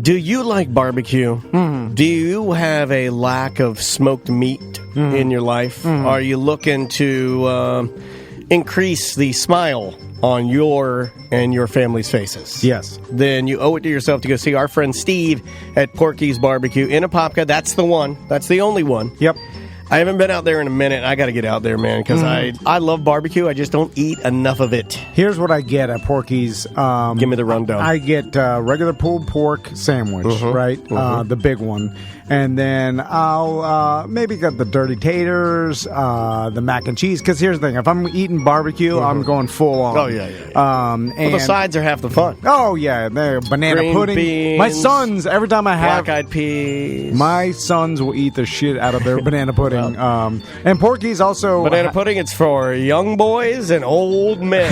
Do you like barbecue? Mm-hmm. Do you have a lack of smoked meat in your life? Mm-hmm. Are you looking to increase the smile on your and your family's faces? Yes. Then you owe it to yourself to go see our friend Steve at Porky's Barbecue in Apopka. That's the one. That's the only one. Yep. I haven't been out there in a minute. I got to get out there, man, because I love barbecue. I just don't eat enough of it. Here's what I get at Porky's. Give me the rundown. I get regular pulled pork sandwich, right? The big one. And then I'll maybe get the dirty taters, the mac and cheese. Because here's the thing. If I'm eating barbecue, I'm going full on. Oh, yeah. Well, the sides are half the fun. Oh, yeah. Banana Green pudding. Beans, my sons, every time I have... black-eyed peas. My sons will eat the shit out of their banana pudding. And Porky's also... Banana pudding, it's for young boys and old men.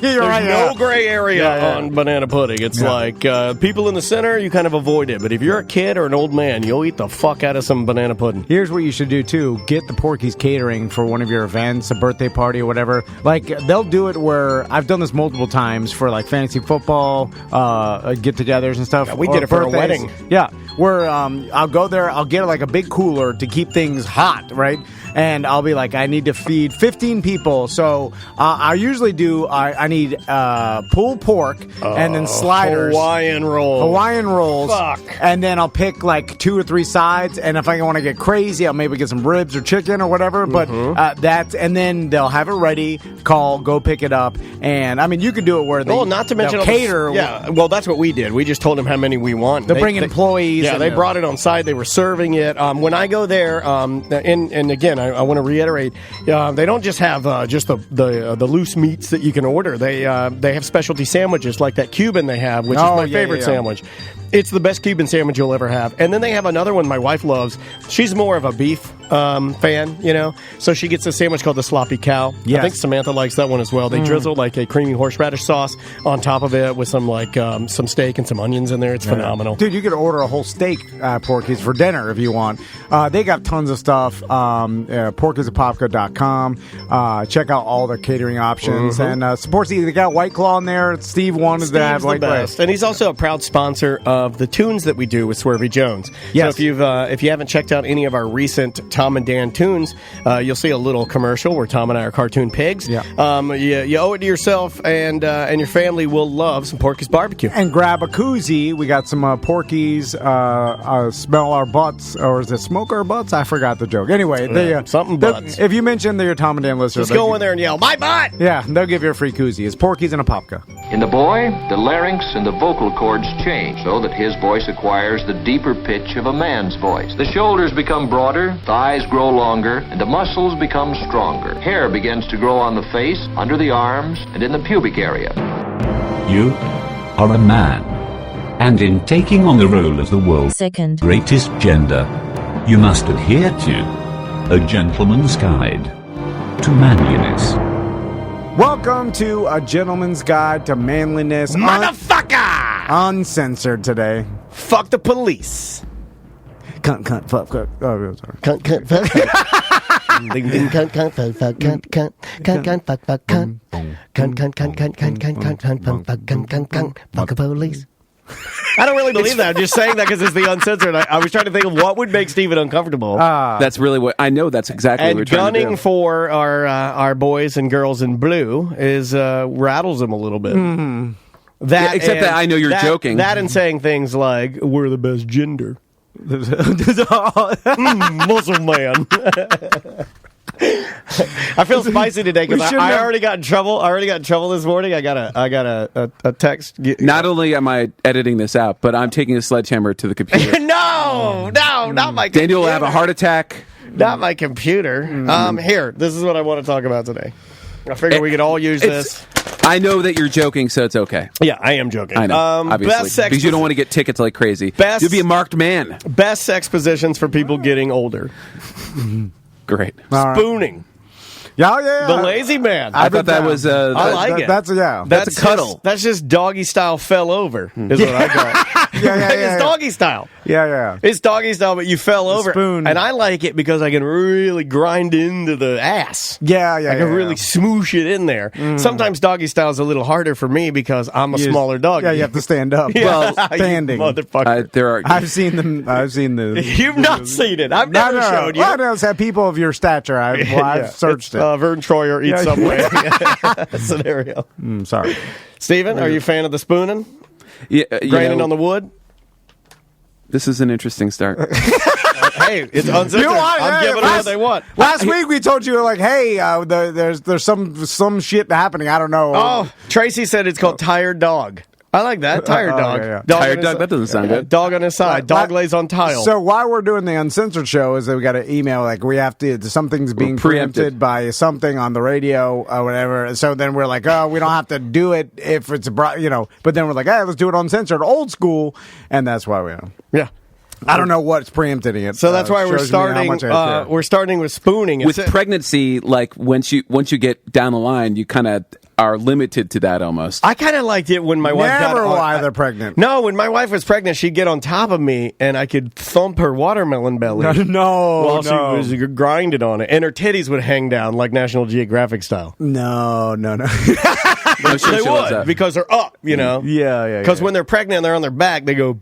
There's no gray area on banana pudding. It's like people in the center, you kind of avoid it. But if you're a kid or an old man, you'll eat the fuck out of some banana pudding. Here's what you should do, too. Get the Porky's catering for one of your events, a birthday party or whatever. Like, they'll do it where... I've done this multiple times for, like, fantasy football, get-togethers and stuff. Yeah, we did it for a wedding. Yeah, where I'll go there, I'll get, like, a big cooler to keep things hot, right? And I'll be like, I need to feed 15 people. So I usually do, I need pulled pork and then sliders. Hawaiian rolls. Fuck. And then I'll pick like 2 or 3 sides. And if I want to get crazy, I'll maybe get some ribs or chicken or whatever. But and then they'll have it ready, go pick it up. And I mean, you could do it where they not to mention cater. Well, that's what we did. We just told them how many we want. They'll bring employees. Yeah, they brought it on site. They were serving it. When I go there, and again, I want to reiterate, they don't just have just the loose meats that you can order. They have specialty sandwiches like that Cuban they have, which is my favorite sandwich. It's the best Cuban sandwich you'll ever have. And then they have another one my wife loves. She's more of a beef fan, you know, so she gets a sandwich called the Sloppy Cow. Yes. I think Samantha likes that one as well. They drizzle like a creamy horseradish sauce on top of it with some like some steak and some onions in there. It's phenomenal. Dude, you could order a whole steak at Porky's for dinner if you want. They got tons of stuff. Porkysapopka.com. Check out all their catering options and support. They got White Claw in there. Steve wanted to have White Claw. And he's also a proud sponsor of the tunes that we do with Swervy Jones. Yes. So if you haven't checked out any of our recent Tom and Dan tunes, you'll see a little commercial where Tom and I are cartoon pigs. Yeah. You owe it to yourself, and your family will love some Porky's barbecue. And grab a koozie. We got some Porky's smell our butts, or is it smoke our butts? I forgot the joke. Anyway, something butts. If you mention that you're Tom and Dan listeners, just go in there and yell, "My butt!" Yeah, they'll give you a free koozie. It's Porky's and Apopka. In the boy, the larynx and the vocal cords change so that his voice acquires the deeper pitch of a man's voice. The shoulders become broader, thighs grow longer, and the muscles become stronger. Hair begins to grow on the face, under the arms, and in the pubic area. You are a man, and in taking on the role of the world's second greatest gender, you must adhere to a gentleman's guide to manliness. Welcome to A Gentleman's Guide to Manliness. Motherfucker! Uncensored today. Fuck the police. Cunt, fuck. Oh, sorry. Cunt, fuck. Ding, ding, cunt, fuck, cunt, fuck, cunt. Cunt, fuck a police. I don't really believe that. I'm just saying that because it's the uncensored. I was trying to think of what would make Steven uncomfortable. That's really what I know. That's exactly what we're trying to do. And gunning for our boys and girls in blue is rattles him a little bit. Mm-hmm. Except that I know you're joking. That and saying things like "we're the best gender." Muscle man. I feel spicy today because I already got in trouble. This morning. I got a text. Not only am I editing this out, but I'm taking a sledgehammer to the computer. No, not my computer. Daniel will have a heart attack. Not my computer. Here, this is what I want to talk about today. I figure we could all use this. I know that you're joking, so it's okay. Yeah, I am joking. I know, obviously. Because you don't want to get tickets like crazy. You'll be a marked man. Best sex positions for people getting older. Great. Spooning. Yeah. The lazy man. I thought that was. I like it. That's a cuddle. That's just doggy style fell over, is what I call it. It's doggy style. Yeah. It's doggy style, but you fell over. Spoon. And I like it because I can really grind into the ass. Yeah. I can really smoosh it in there. Sometimes doggy style is a little harder for me because I'm a smaller dog. Yeah, you have to stand up. Well, standing. Motherfucker. I've seen them. I've seen the. You've not seen it. I've never showed you. I know. It's people of your stature. I've searched it. Vern Troyer eats Subway scenario. Sorry. Steven, are you a fan of the spooning? Yeah, grinding on the wood? This is an interesting start. Hey, it's uncensored. I'm giving them what they want. Last week we told you like, hey, there's some shit happening. I don't know. Oh, Tracy said it's called Tired Dog. I like that. Tired dog. Yeah. Tired dog? That doesn't sound good. Dog on his side. Dog lays on tile. So while we're doing the uncensored show is that we got an email like we have to, something's being preempted by something on the radio or whatever. So then we're like, oh, we don't have to do it if it's, but then we're like, hey, let's do it uncensored, old school. And that's why we Yeah. I don't know what's preempting it. So that's why we're starting. We're starting with spooning. With pregnancy, like once you get down the line, you kind of are limited to that almost. I kind of liked it when my wife Never why they're pregnant. No, when my wife was pregnant, she'd get on top of me and I could thump her watermelon belly. While she was grinding on it, and her titties would hang down like National Geographic style. No. They would because they're up, Yeah. Because when they're pregnant and they're on their back, they go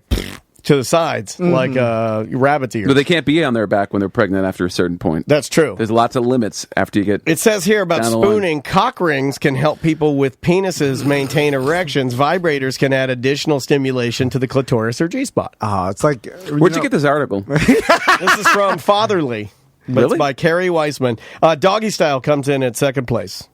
to the sides like rabbit's ears. But they can't be on their back when they're pregnant after a certain point. That's true. There's lots of limits after you get. It says here about spooning. Cock rings can help people with penises maintain erections. Vibrators can add additional stimulation to the clitoris or G-spot. It's like Where'd you get this article? This is from Fatherly, but Really? it's by Carrie Weissman. Doggy Style comes in at second place.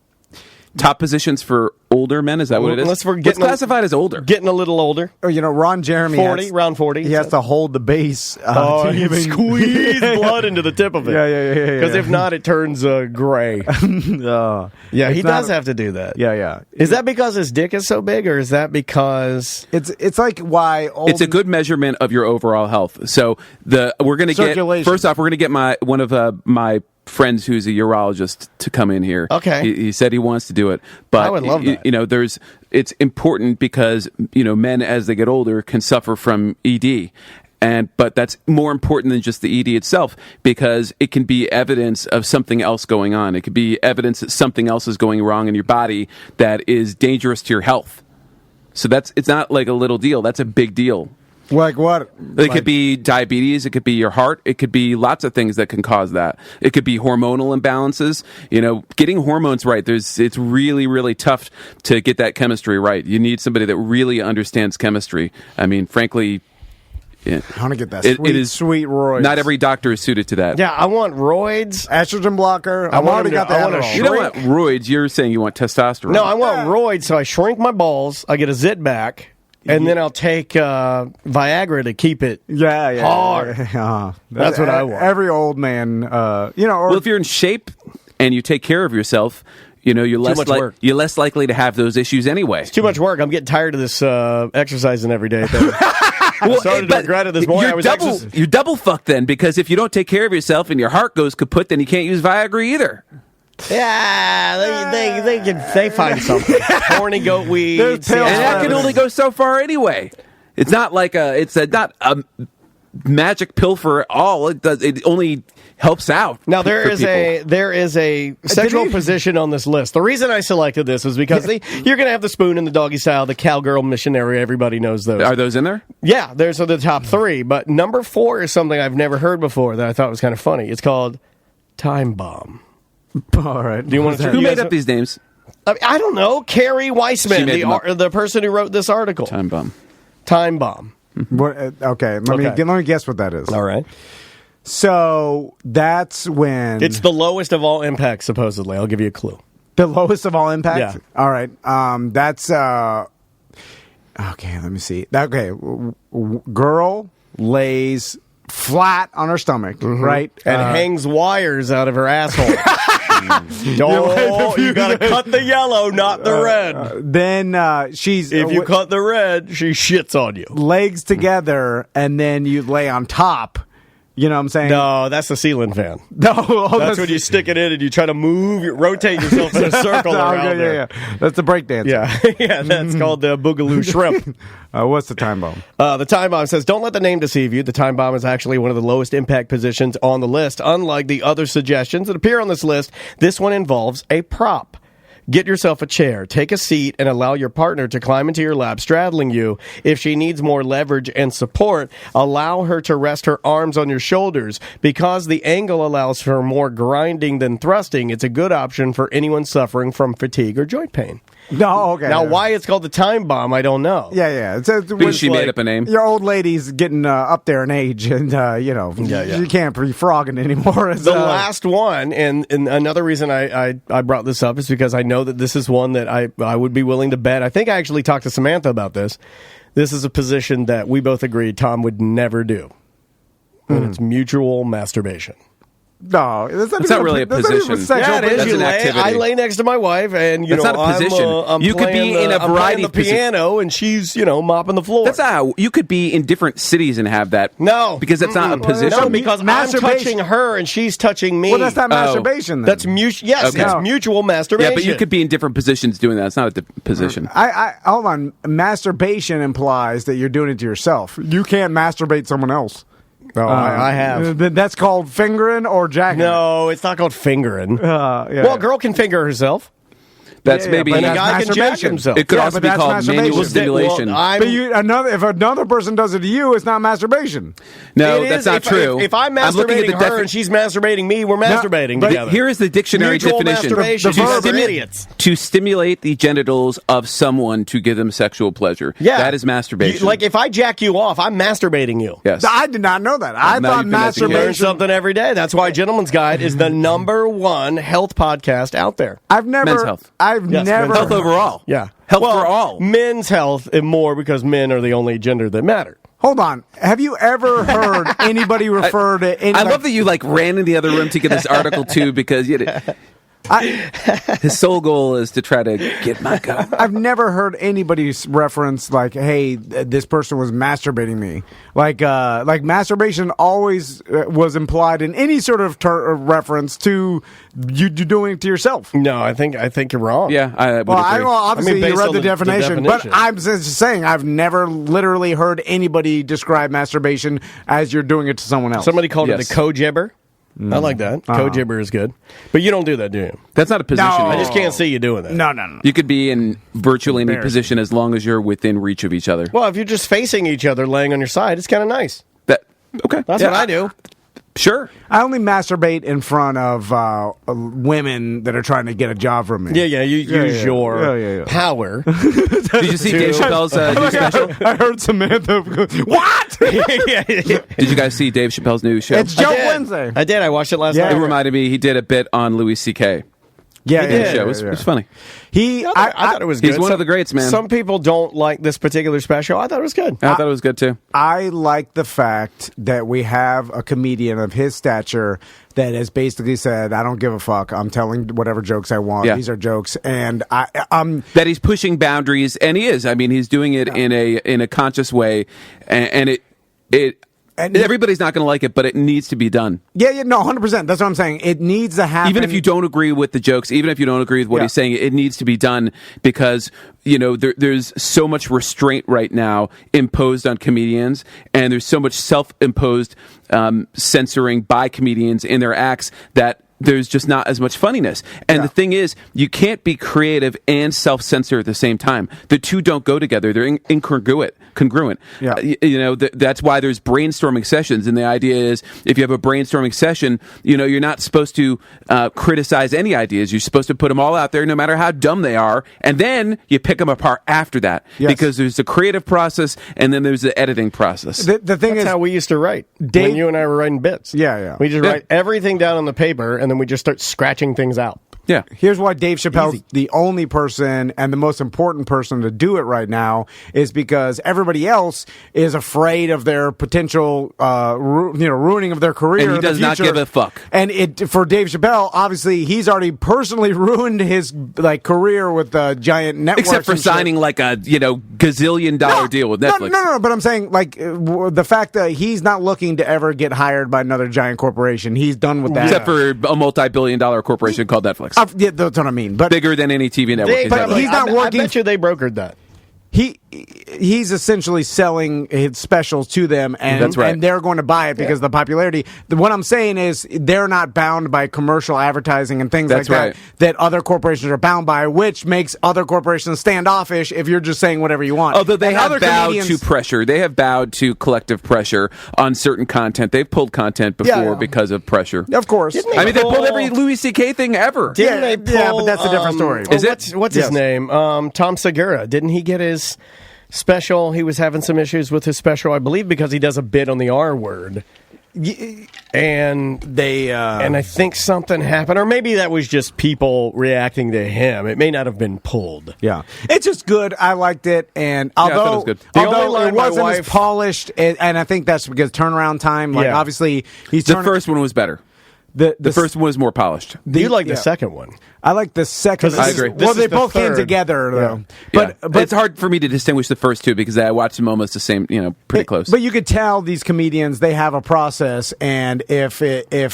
Top positions for older men, is that what it is? What's classified as older? Getting a little older. Ron Jeremy 40, round 40. He has to hold the base. He squeeze blood into the tip of it. Yeah. Because if not, it turns gray. Yeah, he does have to do that. Yeah. Is that because his dick is so big, or is that because it's like why it's a good measurement of your overall health. So we're going to get first off, we're going to get one of my friends who's a urologist to come in here. Okay. He said he wants to do it, but I would love that. It's important because men as they get older can suffer from ED. But that's more important than just the ED itself, because it can be evidence of something else going on. It could be evidence that something else is going wrong in your body that is dangerous to your health. So it's not like a little deal. That's a big deal. Like what? It could be diabetes. It could be your heart. It could be lots of things that can cause that. It could be hormonal imbalances. Getting hormones right. It's really, really tough to get that chemistry right. You need somebody that really understands chemistry. I mean, frankly, I want to get that sweet roids. Not every doctor is suited to that. Yeah, I want roids. Estrogen blocker. I've already got that. You don't want roids. You're saying you want testosterone. No, I want roids, so I shrink my balls. I get a zit back. And then I'll take Viagra to keep it hard. That's what I want. Every old man, well, if you're in shape and you take care of yourself, you're less likely to have those issues anyway. It's too much work. I'm getting tired of this exercising every day thing. I started to regret it this morning. You're double fucked then, because if you don't take care of yourself and your heart goes kaput, then you can't use Viagra either. Yeah, they find something. Horny goat weeds. And that can only go so far anyway. It's not like not a magic pill for all. It only helps out. Now there is a sexual position on this list. The reason I selected this was because you're going to have the spoon and the doggy style, the cowgirl missionary. Everybody knows those. Are those in there? Yeah, those are the top 3. But number 4 is something I've never heard before that I thought was kind of funny. It's called Time Bomb. All right. Do you want to? Who made up these names? I don't know. Carrie Weissman, the person who wrote this article. Time Bomb. Time Bomb. Okay. Let me guess what that is. All right. So that's when it's the lowest of all impacts. Supposedly, I'll give you a clue. The lowest of all impacts. Yeah. All right. That's okay. Let me see. Okay. Girl lays flat on her stomach, right? And hangs wires out of her asshole. You gotta cut the yellow, not the red. Then if you cut the red, she shits on you. Legs together, and then you lay on top, You know what I'm saying? No, that's the ceiling fan. No, That's when you stick it in and you try to rotate yourself in a circle around there. Yeah. That's the breakdance. Yeah, yeah, that's called the Boogaloo Shrimp. What's the time bomb? The time bomb says, don't let the name deceive you. The time bomb is actually one of the lowest impact positions on the list. Unlike the other suggestions that appear on this list, this one involves a prop. Get yourself a chair, take a seat, and allow your partner to climb into your lap, straddling you. If she needs more leverage and support, allow her to rest her arms on your shoulders. Because the angle allows for more grinding than thrusting, it's a good option for anyone suffering from fatigue or joint pain. No, okay. Now, why it's called the time bomb, I don't know. Yeah. Because she made up a name. Your old lady's getting up there in age, and you can't be frogging anymore. The last one, and another reason I brought this up is because I know that this is one that I would be willing to bet. I think I actually talked to Samantha about this. This is a position that we both agreed Tom would never do. And it's mutual masturbation. No, that's not really a position. Yeah, it is. That's an activity. I lay next to my wife, and that's not a position. I'm you could be in a variety of the piano, and she's mopping the floor. That's how you could be in different cities and have that. No, because that's not a position. No, because I'm touching her and she's touching me. Well, that's not masturbation. Then. That's mutual. Yes, it's mutual masturbation. Yeah, but you could be in different positions doing that. It's not a position. I hold on. Masturbation implies that you're doing it to yourself. You can't masturbate someone else. No, I have. That's called fingering or jacking. No, it's not called fingering. Well, a girl can finger herself. That's maybe but a guy can jack himself. It could also be called manual stimulation. But if another person does it to you, it's not masturbation. No, that's not true. If I'm masturbating her and she's masturbating me, we're masturbating together. Here is the dictionary definition. To stimulate the genitals of someone to give them sexual pleasure. Yeah. That is masturbation. Like if I jack you off, I'm masturbating you. Yes. I did not know that. I thought masturbation. Learn something every day. That's why Gentleman's Guide is the #1 health podcast out there. Men's health. I've never health overall. Yeah. Health for all. Men's health and more because men are the only gender that matter. Hold on. Have you ever heard anybody refer to any... I love that you ran in the other room to get this article too because his sole goal is to try to get my cover. I've never heard anybody reference hey, this person was masturbating me. Like masturbation always was implied in any sort of reference to you doing it to yourself. No, I think you're wrong. Yeah, I would agree. Obviously you read the definition, but I'm just saying I've never literally heard anybody describe masturbation as you're doing it to someone else. Somebody called it the co-gibber. I like that. Co-gibber is good. But you don't do that, do you? That's not a position. No. I just can't see you doing that. No. You could be in virtually any position as long as you're within reach of each other. Well, if you're just facing each other, laying on your side, it's kind of nice. Okay. That's what I do. Sure. I only masturbate in front of women that are trying to get a job from me. Yeah. You use your power. Did you see Dave Chappelle's new special? I heard Samantha go, what? Did you guys see Dave Chappelle's new show? It's Joke Wednesday. I did. I watched it last night. It reminded me, he did a bit on Louis C.K. Yeah, It was funny. I thought it was good. He's one of the greats, man. Some people don't like this particular special. I thought it was good. I thought it was good, too. I like the fact that we have a comedian of his stature that has basically said, I don't give a fuck. I'm telling whatever jokes I want. Yeah. These are jokes. And that he's pushing boundaries, and he is. I mean, he's doing it in a conscious way, and everybody's not going to like it, but it needs to be done. Yeah, no, 100%. That's what I'm saying. It needs to happen. Even if you don't agree with the jokes, even if you don't agree with what he's saying, it needs to be done because, there's so much restraint right now imposed on comedians, and there's so much self-imposed censoring by comedians in their acts that there's just not as much funniness. And the thing is, you can't be creative and self-censor at the same time. The two don't go together. They're incongruent. Yeah. That's why there's brainstorming sessions. And the idea is, if you have a brainstorming session, you're not supposed to criticize any ideas. You're supposed to put them all out there, no matter how dumb they are. And then you pick them apart after that. Yes. Because there's the creative process, and then there's the editing process. The thing is, how we used to write. When you and I were writing bits. Yeah. We just write everything down on the paper, and then we just start scratching things out. Yeah. Here's why Dave Chappelle's the only person and the most important person to do it right now is because everybody else is afraid of their potential, ruining of their career. And he does not give a fuck. And for Dave Chappelle, obviously, he's already personally ruined his career with the giant networks. Except for signing like a gazillion dollar deal with Netflix. No. But I'm saying the fact that he's not looking to ever get hired by another giant corporation. He's done with that. Except for a multi-billion-dollar corporation called Netflix. Yeah, that's what I mean. But bigger than any TV network. But he's not working. I bet you they brokered that. He's essentially selling his specials to them, and, That's right. and they're going to buy it because of the popularity. What I'm saying is they're not bound by commercial advertising and things That's like right. that other corporations are bound by, which makes other corporations standoffish if you're just saying whatever you want. Although they And have other bowed comedians- to pressure. They have bowed to collective pressure on certain content. They've pulled content before because of pressure. Of course. I mean, they pulled every Louis C.K. thing ever. Didn't they pull, but that's a different story. Is it? What's his name? Tom Segura. Didn't he get his special? He was having some issues with his special, I believe, because he does a bit on the R word. And they and I think something happened, or maybe that was just people reacting to him. It may not have been pulled. Yeah, it's just good. I liked it, and I thought although it was good. The only although line it my wasn't as wife- polished, and I think that's because turnaround time. Like Yeah. obviously, he's The turning, first one was better. The first one was more polished. You like the yeah. second one. I like the second. 'Cause I agree. This Well, is they the both came third. together, though. Yeah. But it's hard for me to distinguish the first two because I watched them almost the same, pretty close. But you could tell these comedians, they have a process, and if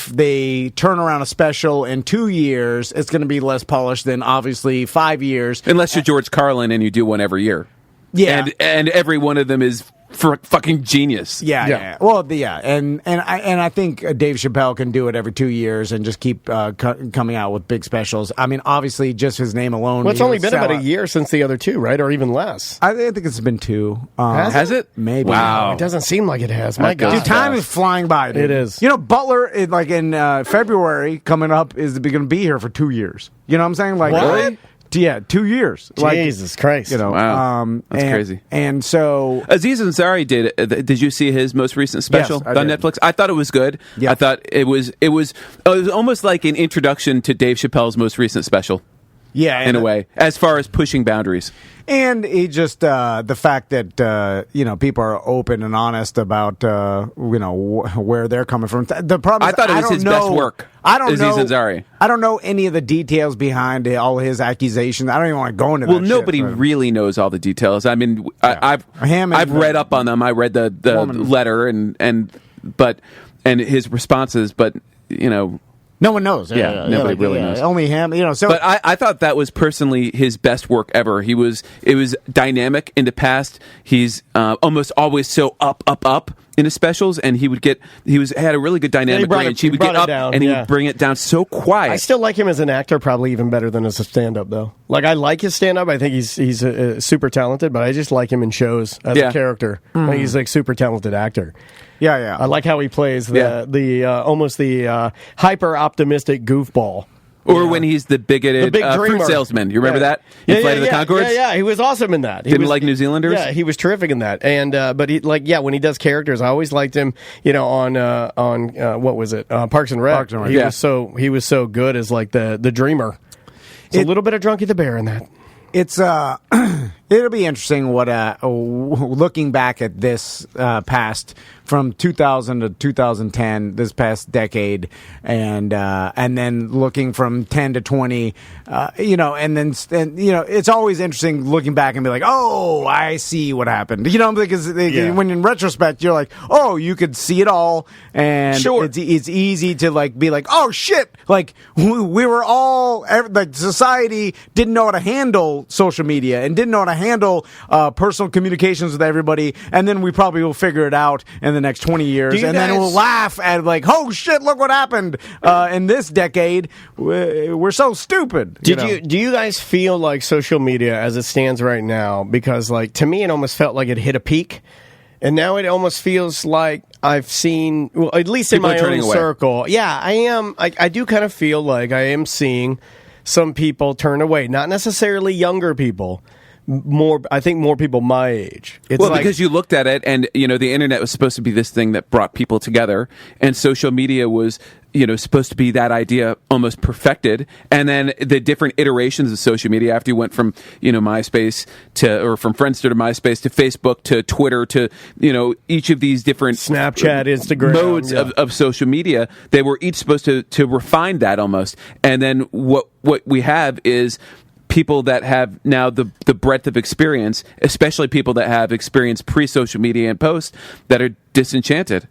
they turn around a special in 2 years, it's going to be less polished than obviously 5 years. Unless you're George Carlin and you do one every year. Yeah. And every one of them is fucking genius. Yeah. Well, and I think Dave Chappelle can do it every 2 years and just keep coming out with big specials. I mean, obviously, just his name alone. Well, it's he only would been sell about a out. year since the other two, right? Or even less. I think it's been 2. Has it? Maybe. Wow. It doesn't seem like it has. My That goes God. Dude, time is flying by. Dude. It is. Butler, in February coming up, is going to be here for 2 years. You know what I'm saying? Like, What? Yeah, 2 years. Jesus Christ. Wow. That's crazy. And so Aziz Ansari did you see his most recent special Yes, I on did. Netflix? I thought it was good. Yeah. I thought it was almost like an introduction to Dave Chappelle's most recent special. yeah, In a way, as far as pushing boundaries. And he just the fact that people are open and honest about where they're coming from. The problem I is, thought it was don't his know, best work, I don't Aziz know. Ansari. I don't know any of the details behind all his accusations. I don't even want to go into Well, that. nobody shit, but- really knows all the details. I mean, I've Him and read up on them. I read the woman. letter and his responses, but No one knows. Yeah, nobody really knows. Only him. So. But I thought that was personally his best work ever. It was dynamic in the past. He's almost always so up in his specials, and he had a really good dynamic brought range. it- He would he get brought up it down, and he yeah. would bring it down so quiet. I still like him as an actor, probably even better than as a stand-up, though. Like, I like his stand-up. I think he's super talented, but I just like him in shows as a character. Like, he's like super talented actor. yeah. I like how he plays the almost the hyper optimistic goofball. or when he's the bigoted big fruit dreamer. salesman. You remember that? Yeah, In Flight of the Conchords? Yeah, he was awesome in that. He Didn't was, like New Zealanders? Yeah, he was terrific in that. And but he when he does characters, I always liked him. On what was it? Parks and Rec. Parks and Rec. He was so good as like the dreamer. It's a little bit of Drunky the Bear in that. It's it'll be interesting what looking back at this past from 2000 to 2010, this past decade, and then looking from 10 to 20, and then it's always interesting looking back and be like, oh, I see what happened, because when in retrospect you're like, oh, you could see it all, and Sure. it's easy to like be like, oh shit, like we were all like society didn't know how to handle social media and didn't know how to handle personal communications with everybody, and then we probably will figure it out in the next 20 years, and then we'll laugh at like, oh shit, look what happened in this decade. We're so stupid. Do you guys feel like social media as it stands right now? Because like to me, it almost felt like it hit a peak, and now it almost feels like I've seen, well, at least People in my are own turning away. circle. Yeah, I am. I do kind of feel like I am seeing some people turn away. Not necessarily younger people. I think more people my age. It's Well, like, because you looked at it, and the internet was supposed to be this thing that brought people together, and social media was supposed to be that idea almost perfected, and then the different iterations of social media after you went from MySpace or from Friendster to MySpace to Facebook to Twitter to each of these different Snapchat, Instagram modes of social media. They were each supposed to refine that almost, and then what we have is people that have now the breadth of experience, especially people that have experience pre-social media and post, that are disenchanted.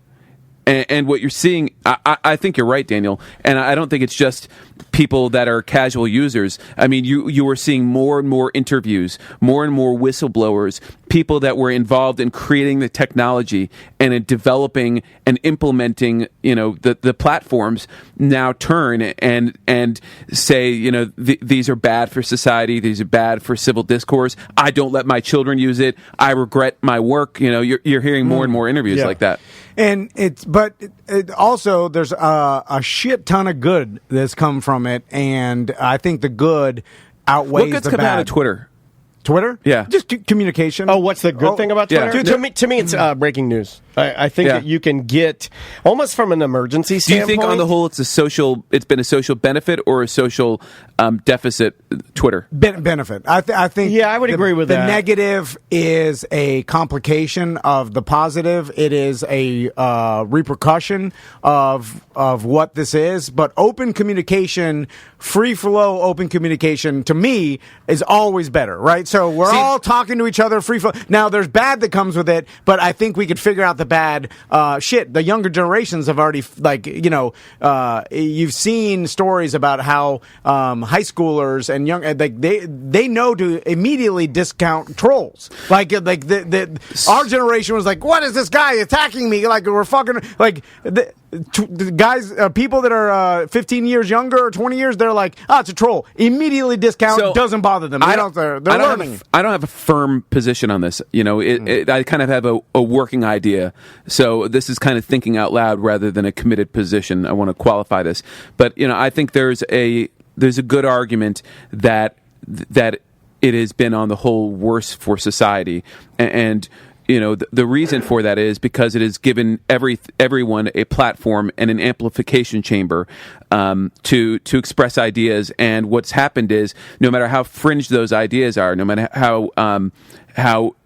And what you're seeing, I think you're right, Daniel, and I don't think it's just people that are casual users. I mean, you were seeing more and more interviews, more and more whistleblowers, people that were involved in creating the technology and in developing and implementing, the platforms now turn and say, these are bad for society, these are bad for civil discourse. I don't let my children use it. I regret my work. You're hearing more and more interviews like that. And but also there's a shit ton of good that's come from it, and I think the good outweighs what good's the coming bad. out of Twitter? Twitter? Yeah. Just communication. Oh, what's the good thing about Twitter? Yeah. To me, it's breaking news. I think that you can get almost from an emergency Do you standpoint. think on the whole it's been a social benefit or a social deficit, Twitter? Benefit. I think. Yeah, I would agree with that. The negative is a complication of the positive. It is a repercussion of what this is. But open communication, free flow open communication, to me is always better, right? So we're all talking to each other, free flow. Now there's bad that comes with it, but I think we could figure out the bad shit. The younger generations have already, you've seen stories about how high schoolers and young, they know to immediately discount trolls. Our generation was like, what is this guy attacking me? Like, we're fucking, the guys, people that are 15 years younger or 20 years, they're like, it's a troll. Immediately discount, doesn't bother them. They're learning. I don't have a firm position on this. I kind of have a working idea. So this is kind of thinking out loud rather than a committed position. I want to qualify this. But, I think there's a good argument that it has been on the whole worse for society. And the reason for that is because it has given everyone a platform and an amplification chamber to express ideas. And what's happened is, no matter how fringe those ideas are, no matter how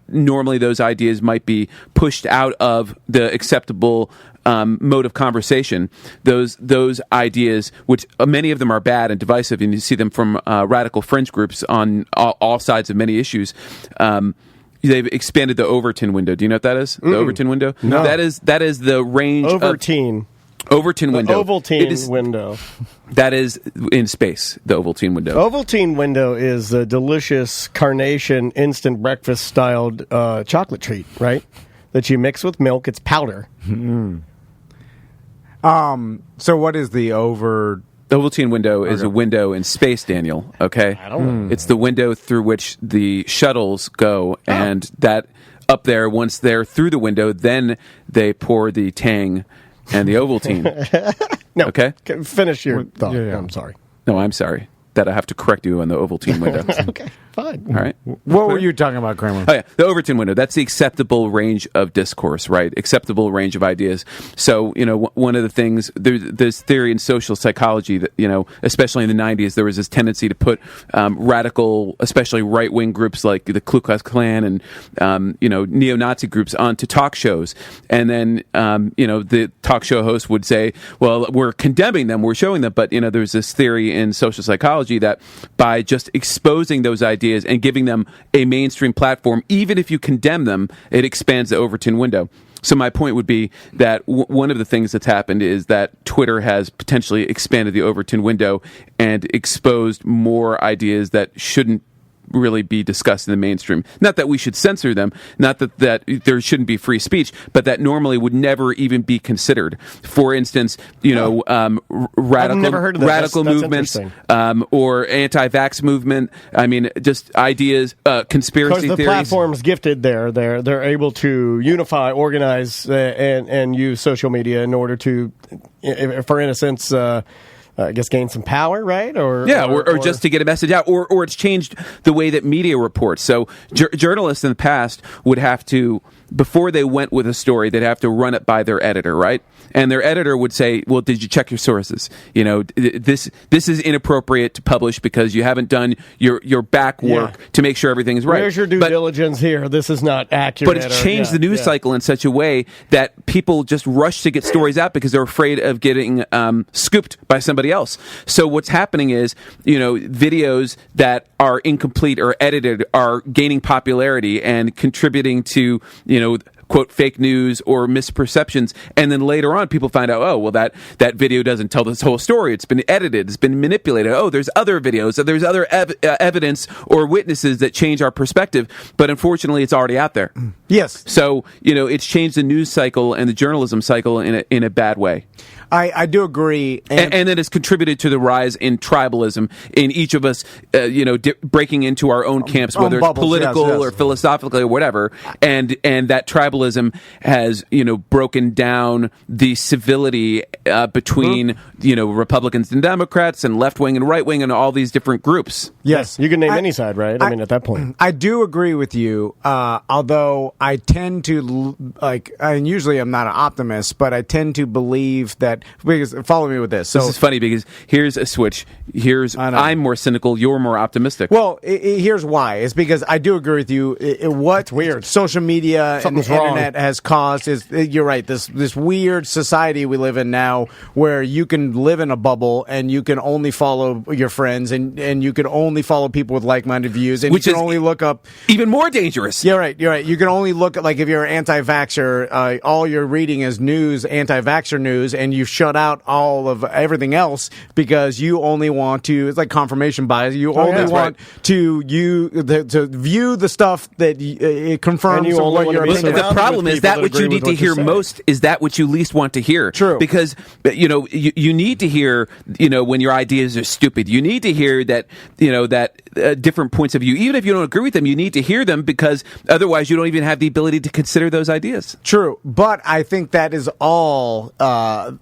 normally those ideas might be pushed out of the acceptable mode of conversation, those ideas, which many of them are bad and divisive, and you see them from radical fringe groups on all sides of many issues. They've expanded the Overton window. Do you know what that is? The Overton window? No. That is the range Overton. Overton window. Ovaltine window. That is in space, the Ovaltine window. Ovaltine window is a delicious carnation instant breakfast styled chocolate treat, right? That you mix with milk. It's powder. So what is the Ovaltine window is a window in space, Daniel. Okay, I don't know. It's the window through which the shuttles go, and that up there, once they're through the window, then they pour the Tang and the Ovaltine. No, okay, finish your thought. Yeah. I'm sorry. No, I'm sorry that I have to correct you on the Ovaltine window. Okay, fine. All right. What were you talking about, Kramer? Oh, yeah, the Overton window. That's the acceptable range of discourse, right? Acceptable range of ideas. So, one of the things, there's theory in social psychology that, especially in the 90s, there was this tendency to put radical, especially right-wing groups like the Ku Klux Klan and, neo-Nazi groups onto talk shows. And then, the talk show host would say, well, we're condemning them, we're showing them. But, there's this theory in social psychology that by just exposing those ideas and giving them a mainstream platform, even if you condemn them, it expands the Overton window. So my point would be that one of the things that's happened is that Twitter has potentially expanded the Overton window and exposed more ideas that shouldn't really be discussed in the mainstream. Not that we should censor them, not that there shouldn't be free speech, but that normally would never even be considered. For instance, radical movements or anti-vax movement. I mean, just ideas, conspiracy theories. Because the platform's gifted there. They're able to unify, organize, and use social media in order to, for in a sense, I guess gain some power, right? Or just to get a message out, or it's changed the way that media reports. So journalists in the past would have to before they went with a story, they'd have to run it by their editor, right? And their editor would say, well, did you check your sources? This is inappropriate to publish because you haven't done your back work to make sure everything is right. Where's your due diligence here? This is not accurate. But it's changed the news cycle in such a way that people just rush to get stories out because they're afraid of getting scooped by somebody else. So what's happening is, videos that are incomplete or edited are gaining popularity and contributing to, quote, fake news or misperceptions. And then later on, people find out, oh, well, that video doesn't tell this whole story. It's been edited. It's been manipulated. Oh, there's other videos. There's other evidence or witnesses that change our perspective. But unfortunately, it's already out there. Yes. So, it's changed the news cycle and the journalism cycle in a bad way. I do agree. And then it's contributed to the rise in tribalism in each of us, breaking into our own camps, whether it's political or philosophical or whatever. And that tribalism has, broken down the civility between, Republicans and Democrats and left wing and right wing and all these different groups. Yes. You can name any side, right? I mean, at that point. I do agree with you, although I tend to, and usually I'm not an optimist, but I tend to believe that, because follow me with this. So, this is funny because here's a switch. I'm more cynical. You're more optimistic. Well, here's why. It's because I do agree with you. What's weird. Social media Something's and the wrong. internet has caused is, you're right, this weird society we live in now where you can live in a bubble and you can only follow your friends and you can only follow people with like-minded views and Which you can is only look up... even more dangerous. You're right. You can only look at, if you're an anti-vaxxer, all you're reading is news, anti-vaxxer news, and you shut out all of everything else because you only want to, it's like confirmation bias, you only want to view the stuff that it confirms you only what want your to be opinion is. The problem is that what you need to hear most is that what you least want to hear. True. Because, you need to hear, when your ideas are stupid. You need to hear that, different points of view. Even if you don't agree with them, you need to hear them because otherwise you don't even have the ability to consider those ideas. True. But I think that is all,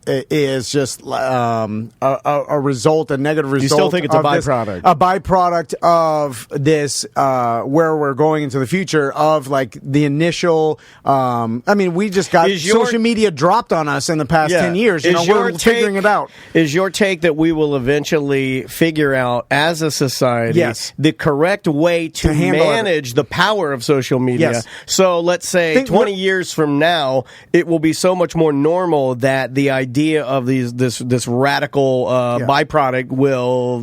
is just a result, a negative result. You still think it's a of this- byproduct? a byproduct of this, where we're going into the future of the initial. We just got social media dropped on us in the past 10 years. We're figuring it out. Is your take that we will eventually figure out as a society the correct way to manage the power of social media? Yes. So let's say 20 years from now, it will be so much more normal that the idea of this radical byproduct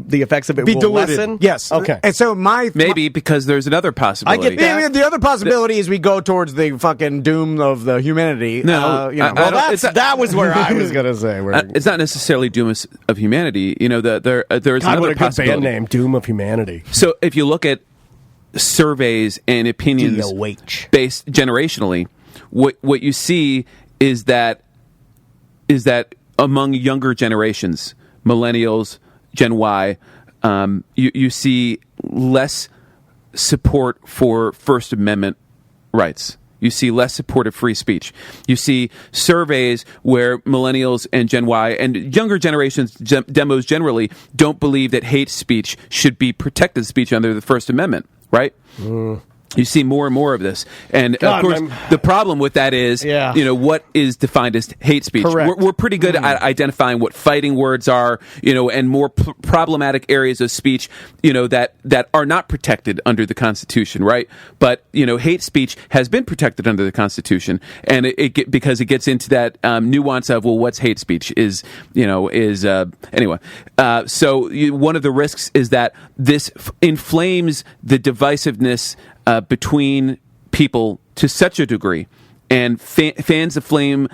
the effects of it Be will diluted. lessen? Yes. Okay. And so Maybe because there's another possibility. I get that. The other possibility is we go towards the fucking doom of the humanity. No, that was where I was going to say. It's not necessarily doom of humanity. There is God, another what a good possibility. band name, Doom of Humanity. So if you look at surveys and opinions DOH. based generationally, what you see is that among younger generations, millennials, Gen Y, you see less support for First Amendment rights. You see less support of free speech. You see surveys where millennials and Gen Y and younger generations, demos generally, don't believe that hate speech should be protected speech under the First Amendment, right? You see more and more of this. And, of course, the problem with that is, what is defined as hate speech? We're pretty good at identifying what fighting words are, and more problematic areas of speech, that are not protected under the Constitution, right? But, hate speech has been protected under the Constitution. And because it gets into that nuance of, what's hate speech anyway. So one of the risks is that this inflames the divisiveness between people to such a degree, and fans the flames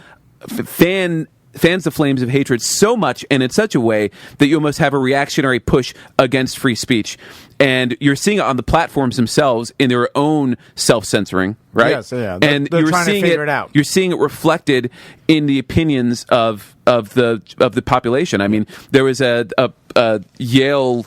of hatred so much and in such a way that you almost have a reactionary push against free speech. And you're seeing it on the platforms themselves in their own self-censoring, right? Yes, yeah. And they're trying to figure it out. You're seeing it reflected in the opinions of the population. I mean, there was a Yale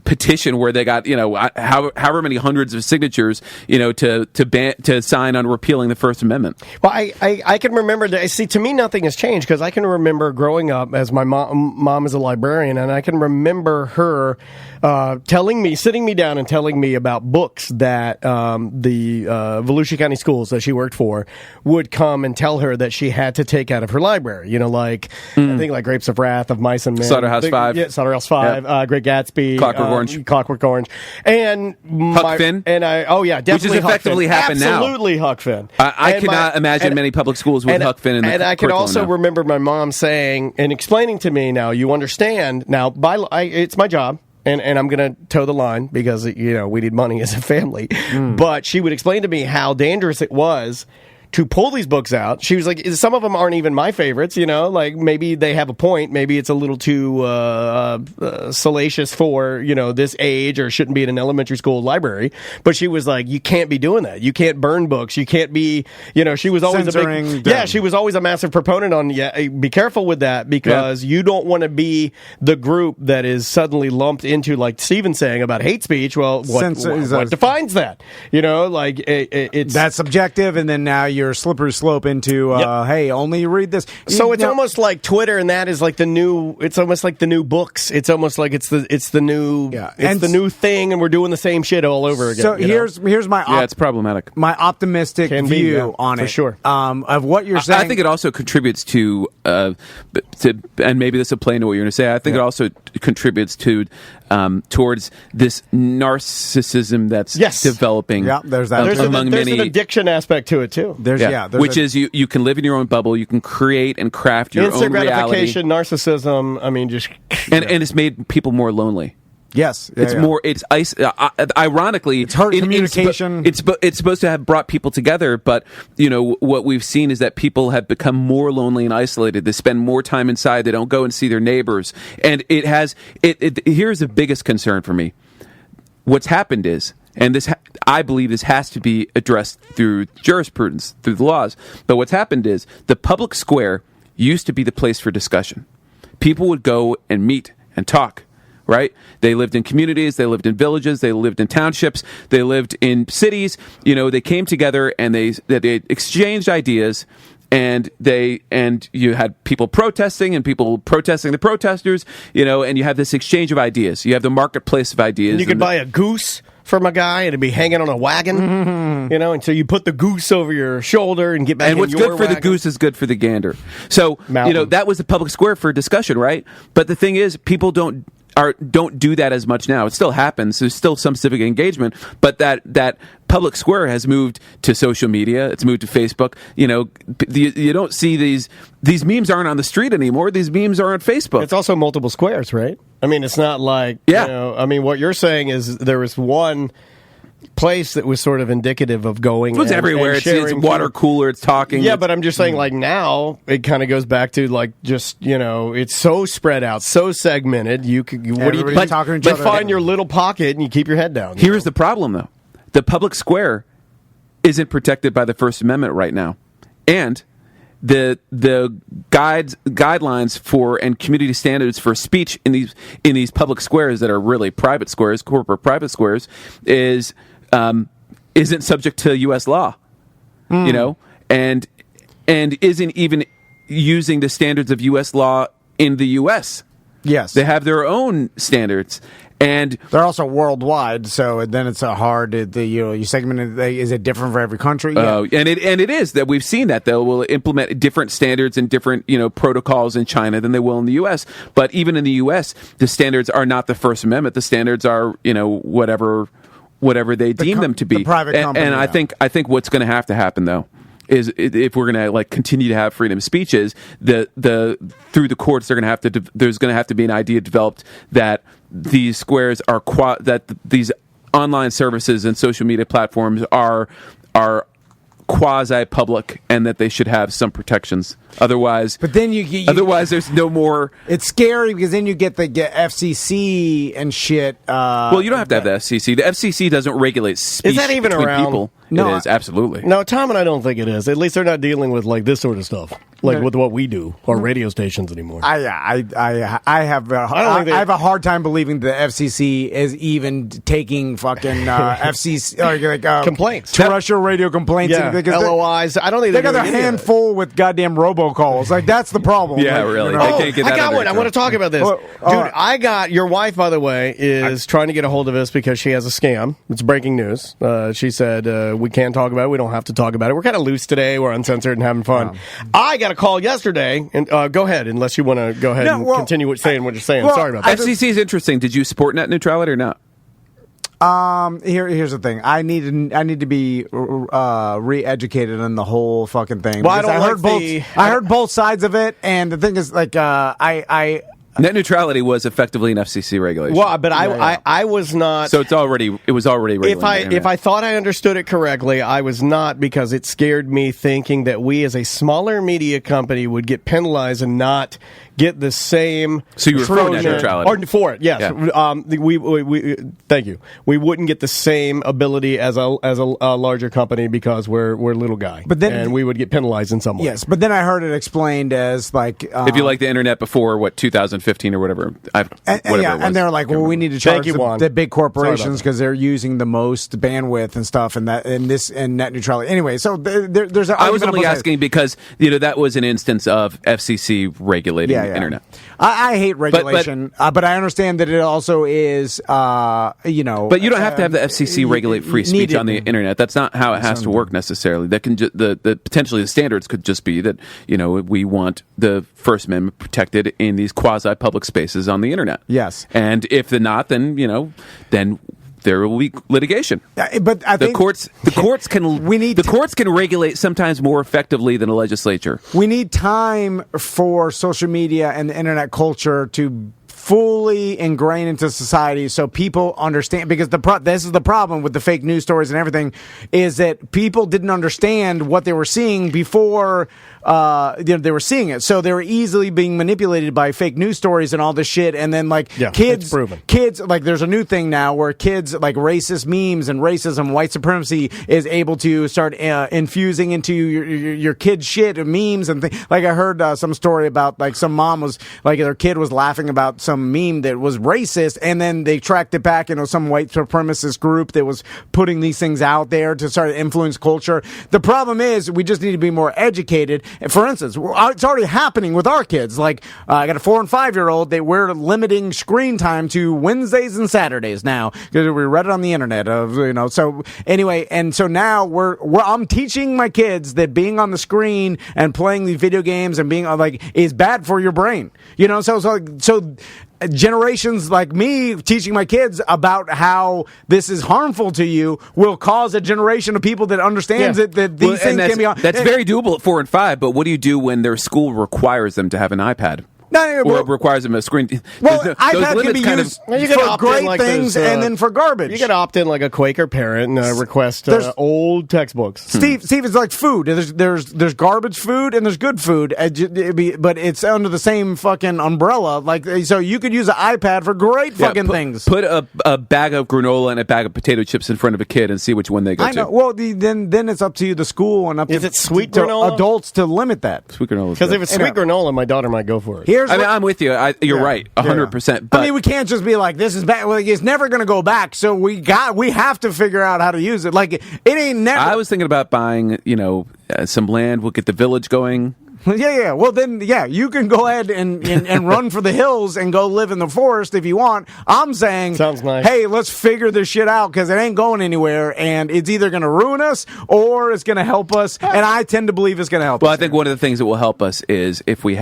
petition where they got however many hundreds of signatures to sign on repealing the First Amendment. Well, I can remember that. See, to me, nothing has changed because I can remember growing up as my mom is a librarian, and I can remember her sitting me down and telling me about books that the Volusia County Schools that she worked for would come and tell her that she had to take out of her library. I think like Grapes of Wrath, of Mice and Men, Slaughterhouse Five, Slaughterhouse Five, Great Gatsby, Clockwork Orange, and Huck Finn, and definitely, which is effectively happened now. Absolutely, Huck Finn. I cannot imagine many public schools with Huck Finn in the and I can also remember my mom saying and explaining to me, now you understand, now it's my job. And I'm going to toe the line because, we need money as a family. But she would explain to me how dangerous it was to pull these books out. She was like, some of them aren't even my favorites, like maybe they have a point. Maybe it's a little too salacious for, this age, or shouldn't be in an elementary school library. But she was like, you can't be doing that. You can't burn books. You can't be, she was always she was always a massive proponent on, be careful with that because you don't want to be the group that is suddenly lumped into, like Steven's saying about hate speech. Well, what defines that? It's that's subjective, and then now you're slippery slope into hey, only read this. So it's almost like Twitter, and that is like the new. It's almost like the new books. It's almost like it's the new the new thing, and we're doing the same shit all over again. So here's my it's problematic. My optimistic view on it for sure. Of what you're saying. I think it also contributes to and maybe this will play into what you're going to say. I think it also contributes to towards this narcissism that's developing. Yeah, there's that. There's an addiction aspect to it too. Which is you can live in your own bubble, you can create and craft your own reality. Narcissism. I mean, just and it's made people more lonely. Yes, it's more. It's ironically, it's hard communication. It's supposed to have brought people together, but what we've seen is that people have become more lonely and isolated. They spend more time inside. They don't go and see their neighbors, and it has. Here's the biggest concern for me. What's happened is, and I believe this has to be addressed through jurisprudence, through the laws. But what's happened is the public square used to be the place for discussion. People would go and meet and talk. Right? They lived in communities, they lived in villages, they lived in townships, they lived in cities. They came together and they exchanged ideas, and you had people protesting and people protesting the protesters, and you have this exchange of ideas. You have the marketplace of ideas. And you could buy a goose from a guy and it'd be hanging on a wagon, and so you put the goose over your shoulder and get back in your wagon. And what's good for the goose is good for the gander. So, that was the public square for discussion, right? But the thing is, people don't do that as much now. It still happens. There's still some civic engagement, but that public square has moved to social media. It's moved to Facebook. You don't see these memes aren't on the street anymore. These memes are on Facebook. It's also multiple squares, right? I mean, it's not like what you're saying is there was one place that was sort of indicative of going. It was everywhere. It's water cooler. It's talking. Yeah, but I'm just saying, like now, it kind of goes back to like just it's so spread out, so segmented. But find your little pocket and you keep your head down. Here's the problem, though: the public square isn't protected by the First Amendment right now, and the guidelines for and community standards for speech in these public squares that are really private squares, corporate private squares, isn't subject to U.S. law, and isn't even using the standards of U.S. law in the U.S. Yes, they have their own standards, and they're also worldwide. So then it's hard. You segment it. Is it different for every country? Yeah. And it is that we've seen that they'll will implement different standards and different protocols in China than they will in the U.S. But even in the U.S., the standards are not the First Amendment. The standards are whatever they deem them to be. The private company, and I think what's going to have to happen though is if we're going to continue to have freedom of speech, is through the courts there's going to have to be an idea developed that these squares are that these online services and social media platforms are quasi-public and that they should have some protections. Otherwise, but then otherwise there's no more. It's scary because then you get the FCC and shit. Well, you don't have to have the FCC. The FCC doesn't regulate speech. Is that even between around? People. No, it is absolutely. No, Tom and I don't think it is. At least they're not dealing with like this sort of stuff, like with what we do or radio stations anymore. I have a hard time believing the FCC is even taking fucking FCC complaints, terrestrial radio complaints. Yeah, LOIs. I don't think they got their hand full with goddamn robocalls. Like that's the problem. Yeah, like, really. You know? They can't get that I got under one. I want to talk about this, dude. I got your wife, by the way, is trying to get a hold of us because she has a scam. It's breaking news. She said we can't talk about it. We don't have to talk about it. We're kind of loose today. We're uncensored and having fun. I got a call yesterday, and go ahead, unless you want to go ahead and continue saying what you're saying. Sorry about that. FCC is interesting. Did you support net neutrality or not? Here's the thing. I need to be re-educated on the whole fucking thing. Well, I heard both sides of it, and the thing is, like, Net neutrality was effectively an FCC regulation. Well, but I was not. So it was already regulated. If I thought I understood it correctly, I was not, because it scared me thinking that we as a smaller media company would get penalized and not get the same. So you were for net neutrality? Or for it, yes. Yeah. We thank you. We wouldn't get the same ability as a larger company because we're little guy. But then, and we would get penalized in some way. Yes, but then I heard it explained as like if you like the internet before 2015 or whatever. And they're like, well, we need to charge the big corporations because they're using the most bandwidth and stuff, and net neutrality. Anyway, so there's. I was only asking because that was an instance of FCC regulating the internet. I hate regulation, but I understand that it also is, But you don't have to have the FCC regulate free speech on the internet. That's not how it has to work necessarily. That can potentially the standards could just be that we want the First Amendment protected in these quasi public spaces on the internet. Yes, and if they're not, then there will be litigation. But I think the courts can regulate sometimes more effectively than a legislature. We need time for social media and the internet culture to fully ingrain into society so people understand, because this is the problem with the fake news stories and everything, is that people didn't understand what they were seeing before they were seeing it, so they were easily being manipulated by fake news stories and all this shit. And then kids like there's a new thing now where kids like racist memes and racism, white supremacy is able to start infusing into your kid's shit and memes and things. Like I heard some story about like some mom was like their kid was laughing about some meme that was racist, and then they tracked it back into some white supremacist group that was putting these things out there to start to influence culture. The problem is we just need to be more educated. For instance, it's already happening with our kids. Like I got a 4 and 5-year-old. We're limiting screen time to Wednesdays and Saturdays now because we read it on the internet. So anyway, and so now I'm teaching my kids that being on the screen and playing these video games and being is bad for your brain. So generations like me teaching my kids about how this is harmful to you will cause a generation of people that understands that these things can be. That's very doable at 4 and 5. But what do you do when their school requires them to have an iPad? Or requires them a screen. iPad can be used for great things and then for garbage. You can opt in like a Quaker parent and request old textbooks. Steve, it's like food. There's garbage food and there's good food, but it's under the same fucking umbrella. Like, so you could use an iPad for great fucking things. Put a bag of granola and a bag of potato chips in front of a kid and see which one they go to. I know. Well, then it's up to the school and is it sweet granola? Adults to limit that. Sweet granola. Because if it's sweet granola, my daughter might go for it. I'm with you. You're right, 100%. But we can't just be like, this is bad. Like, it's never going to go back. So we have to figure out how to use it. Like, it ain't never. I was thinking about buying, some land. We'll get the village going. Yeah. Well, then, you can go ahead and run for the hills and go live in the forest if you want. I'm saying, sounds nice. Hey, let's figure this shit out because it ain't going anywhere, and it's either going to ruin us or it's going to help us. And I tend to believe it's going to help us. Well, I think one of the things that will help us is if we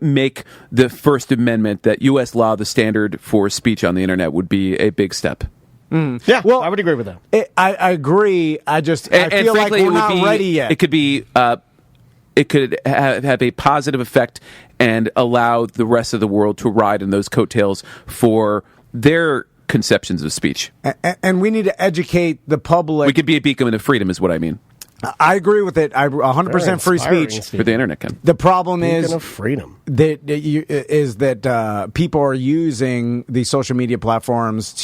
make the First Amendment, that U.S. law, the standard for speech on the internet, would be a big step. Yeah, well, I would agree with that. I agree. I feel frankly, like we're not ready yet. It could be. It could have a positive effect and allow the rest of the world to ride in those coattails for their conceptions of speech. And we need to educate the public. We could be a beacon of freedom, is what I mean. I agree with it. 100% free speech. For the internet, Ken. The problem is of freedom. that people are using these social media platforms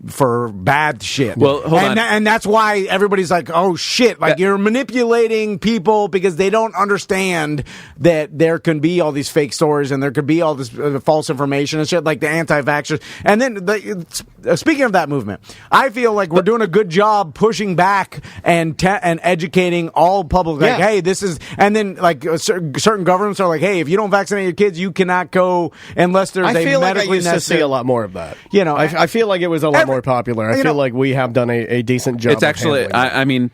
for bad shit. Well, hold on. And that's why everybody's like, oh shit, like you're manipulating people because they don't understand that there can be all these fake stories and there could be all this false information and shit, like the anti-vaxxers. And then, speaking of that movement, I feel like we're doing a good job pushing back and educating all public, like, hey, this is, and then like certain governments are like, hey, if you don't vaccinate your kids, you cannot go unless there's I a feel like I medically used to see a lot more of that. You know, I feel like it was a lot more popular. I feel like we have done a decent job. It's actually, I mean,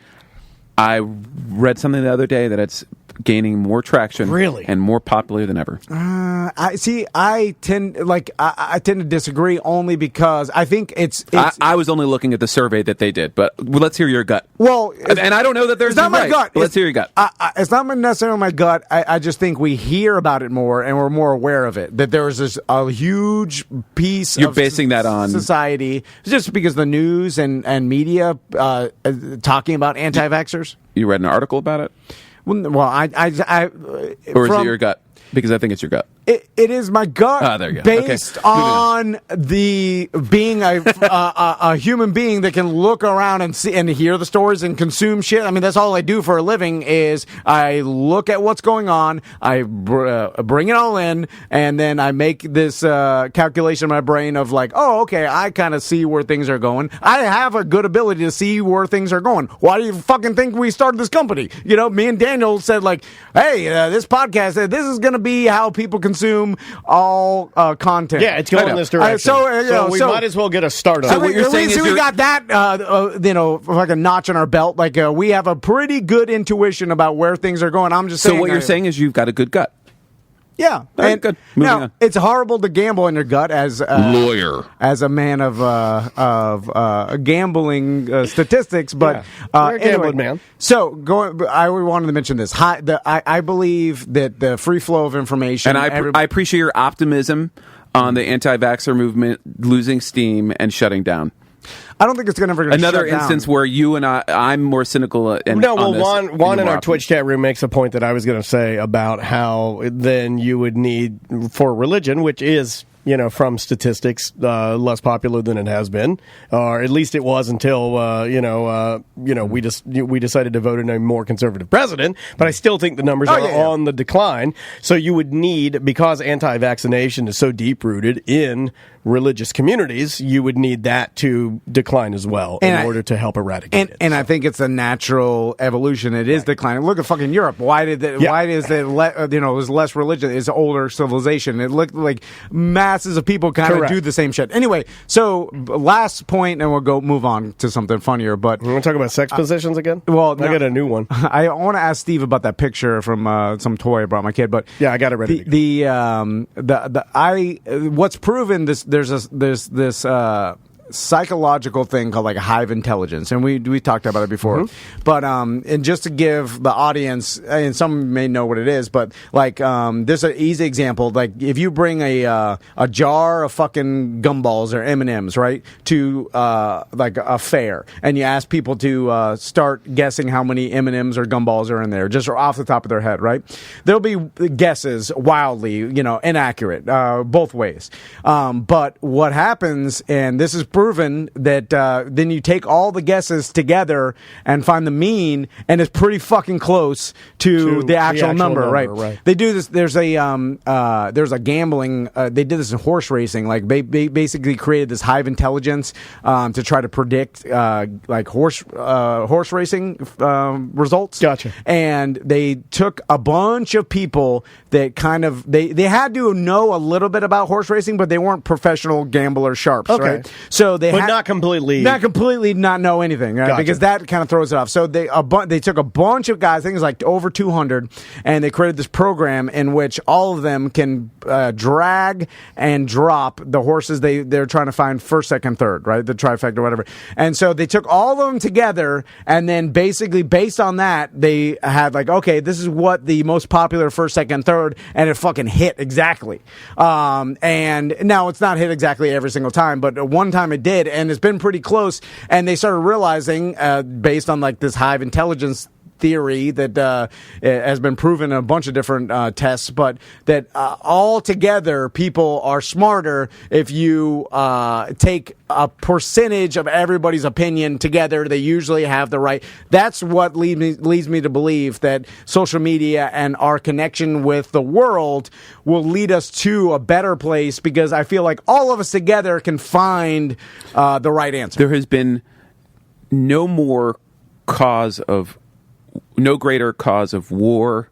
I read something the other day that it's gaining more traction, really, and more popular than ever. I tend to disagree only because I think it's I was only looking at the survey that they did, but let's hear your gut. Well, and I don't know that there's not my gut. Let's hear your gut. It's not necessarily my gut. I just think we hear about it more and we're more aware of it. That there's a huge piece. You're basing that on society just because the news and media talking about anti-vaxxers. You read an article about it. Well, or is it your gut? Because I think it's your gut. It is my gut there you go. based on the being a human being that can look around and see and hear the stories and consume shit. I mean, that's all I do for a living is I look at what's going on, I bring it all in, and then I make this calculation in my brain of like, oh, okay, I kind of see where things are going. I have a good ability to see where things are going. Why do you fucking think we started this company? You know, me and Daniel said like, hey, this podcast, this is going to be how people consume all content. Yeah, it's going in this direction. So we might as well get a start on it. So what you're saying is we got that, like a notch on our belt. Like we have a pretty good intuition about where things are going. I'm just saying. So what you're saying is you've got a good gut. Yeah, and good. Moving on. It's horrible to gamble in your gut as lawyer, as a man of gambling statistics. But you're a gambling man. So I wanted to mention this. I believe that the free flow of information, and I appreciate your optimism on the anti-vaxxer movement losing steam and shutting down. I don't think it's going to ever another shut instance down. where you and I'm more cynical. Juan in our Twitch chat room makes a point that I was going to say about how then you would need for religion, which is from statistics less popular than it has been, or at least it was until we decided to vote in a more conservative president. But I still think the numbers are on the decline. So you would need, because anti-vaccination is so deep rooted in religious communities, you would need that to decline as well in order to help eradicate it. And I think it's a natural evolution. It is declining. Look at fucking Europe. Why is it there's less religion? It's an older civilization. It looked like masses of people kind of do the same shit. Anyway, so last point, and we'll move on to something funnier. But you want to talk about sex positions again? Well, I got a new one. I want to ask Steve about that picture from some toy I brought my kid. But yeah, I got it ready. What's proven this. There's this psychological thing called like hive intelligence, and we talked about it before. Mm-hmm. But and just to give the audience, and some may know what it is, but like there's an easy example. Like if you bring a jar of fucking gumballs or M&Ms, right, to like a fair, and you ask people to start guessing how many M&Ms or gumballs are in there, just off the top of their head, right? There'll be guesses wildly, inaccurate, both ways. But what happens, and this is proven, that then you take all the guesses together and find the mean, and it's pretty fucking close to the actual number, right? They do this. There's a gambling. They did this in horse racing. Like they basically created this hive intelligence to try to predict like horse racing results. Gotcha. And they took a bunch of people that kind of they had to know a little bit about horse racing, but they weren't professional gambler sharps, right? So they not completely not know anything, right? Gotcha. Because that kind of throws it off. So they took a bunch of guys, things like over 200, and they created this program in which all of them can drag and drop the horses they're trying to find first, second, third, right? The trifecta or whatever. And so they took all of them together, and then basically based on that, they had like, okay, this is what the most popular first, second, third, and it fucking hit exactly. And now it's not hit exactly every single time, but one time it did, and it's been pretty close. And they started realizing, based on like this hive intelligence theory that has been proven in a bunch of different tests, but that all together people are smarter if you take a percentage of everybody's opinion together. They usually have the right. That's what leads me to believe that social media and our connection with the world will lead us to a better place, because I feel like all of us together can find the right answer. There has been no greater cause of war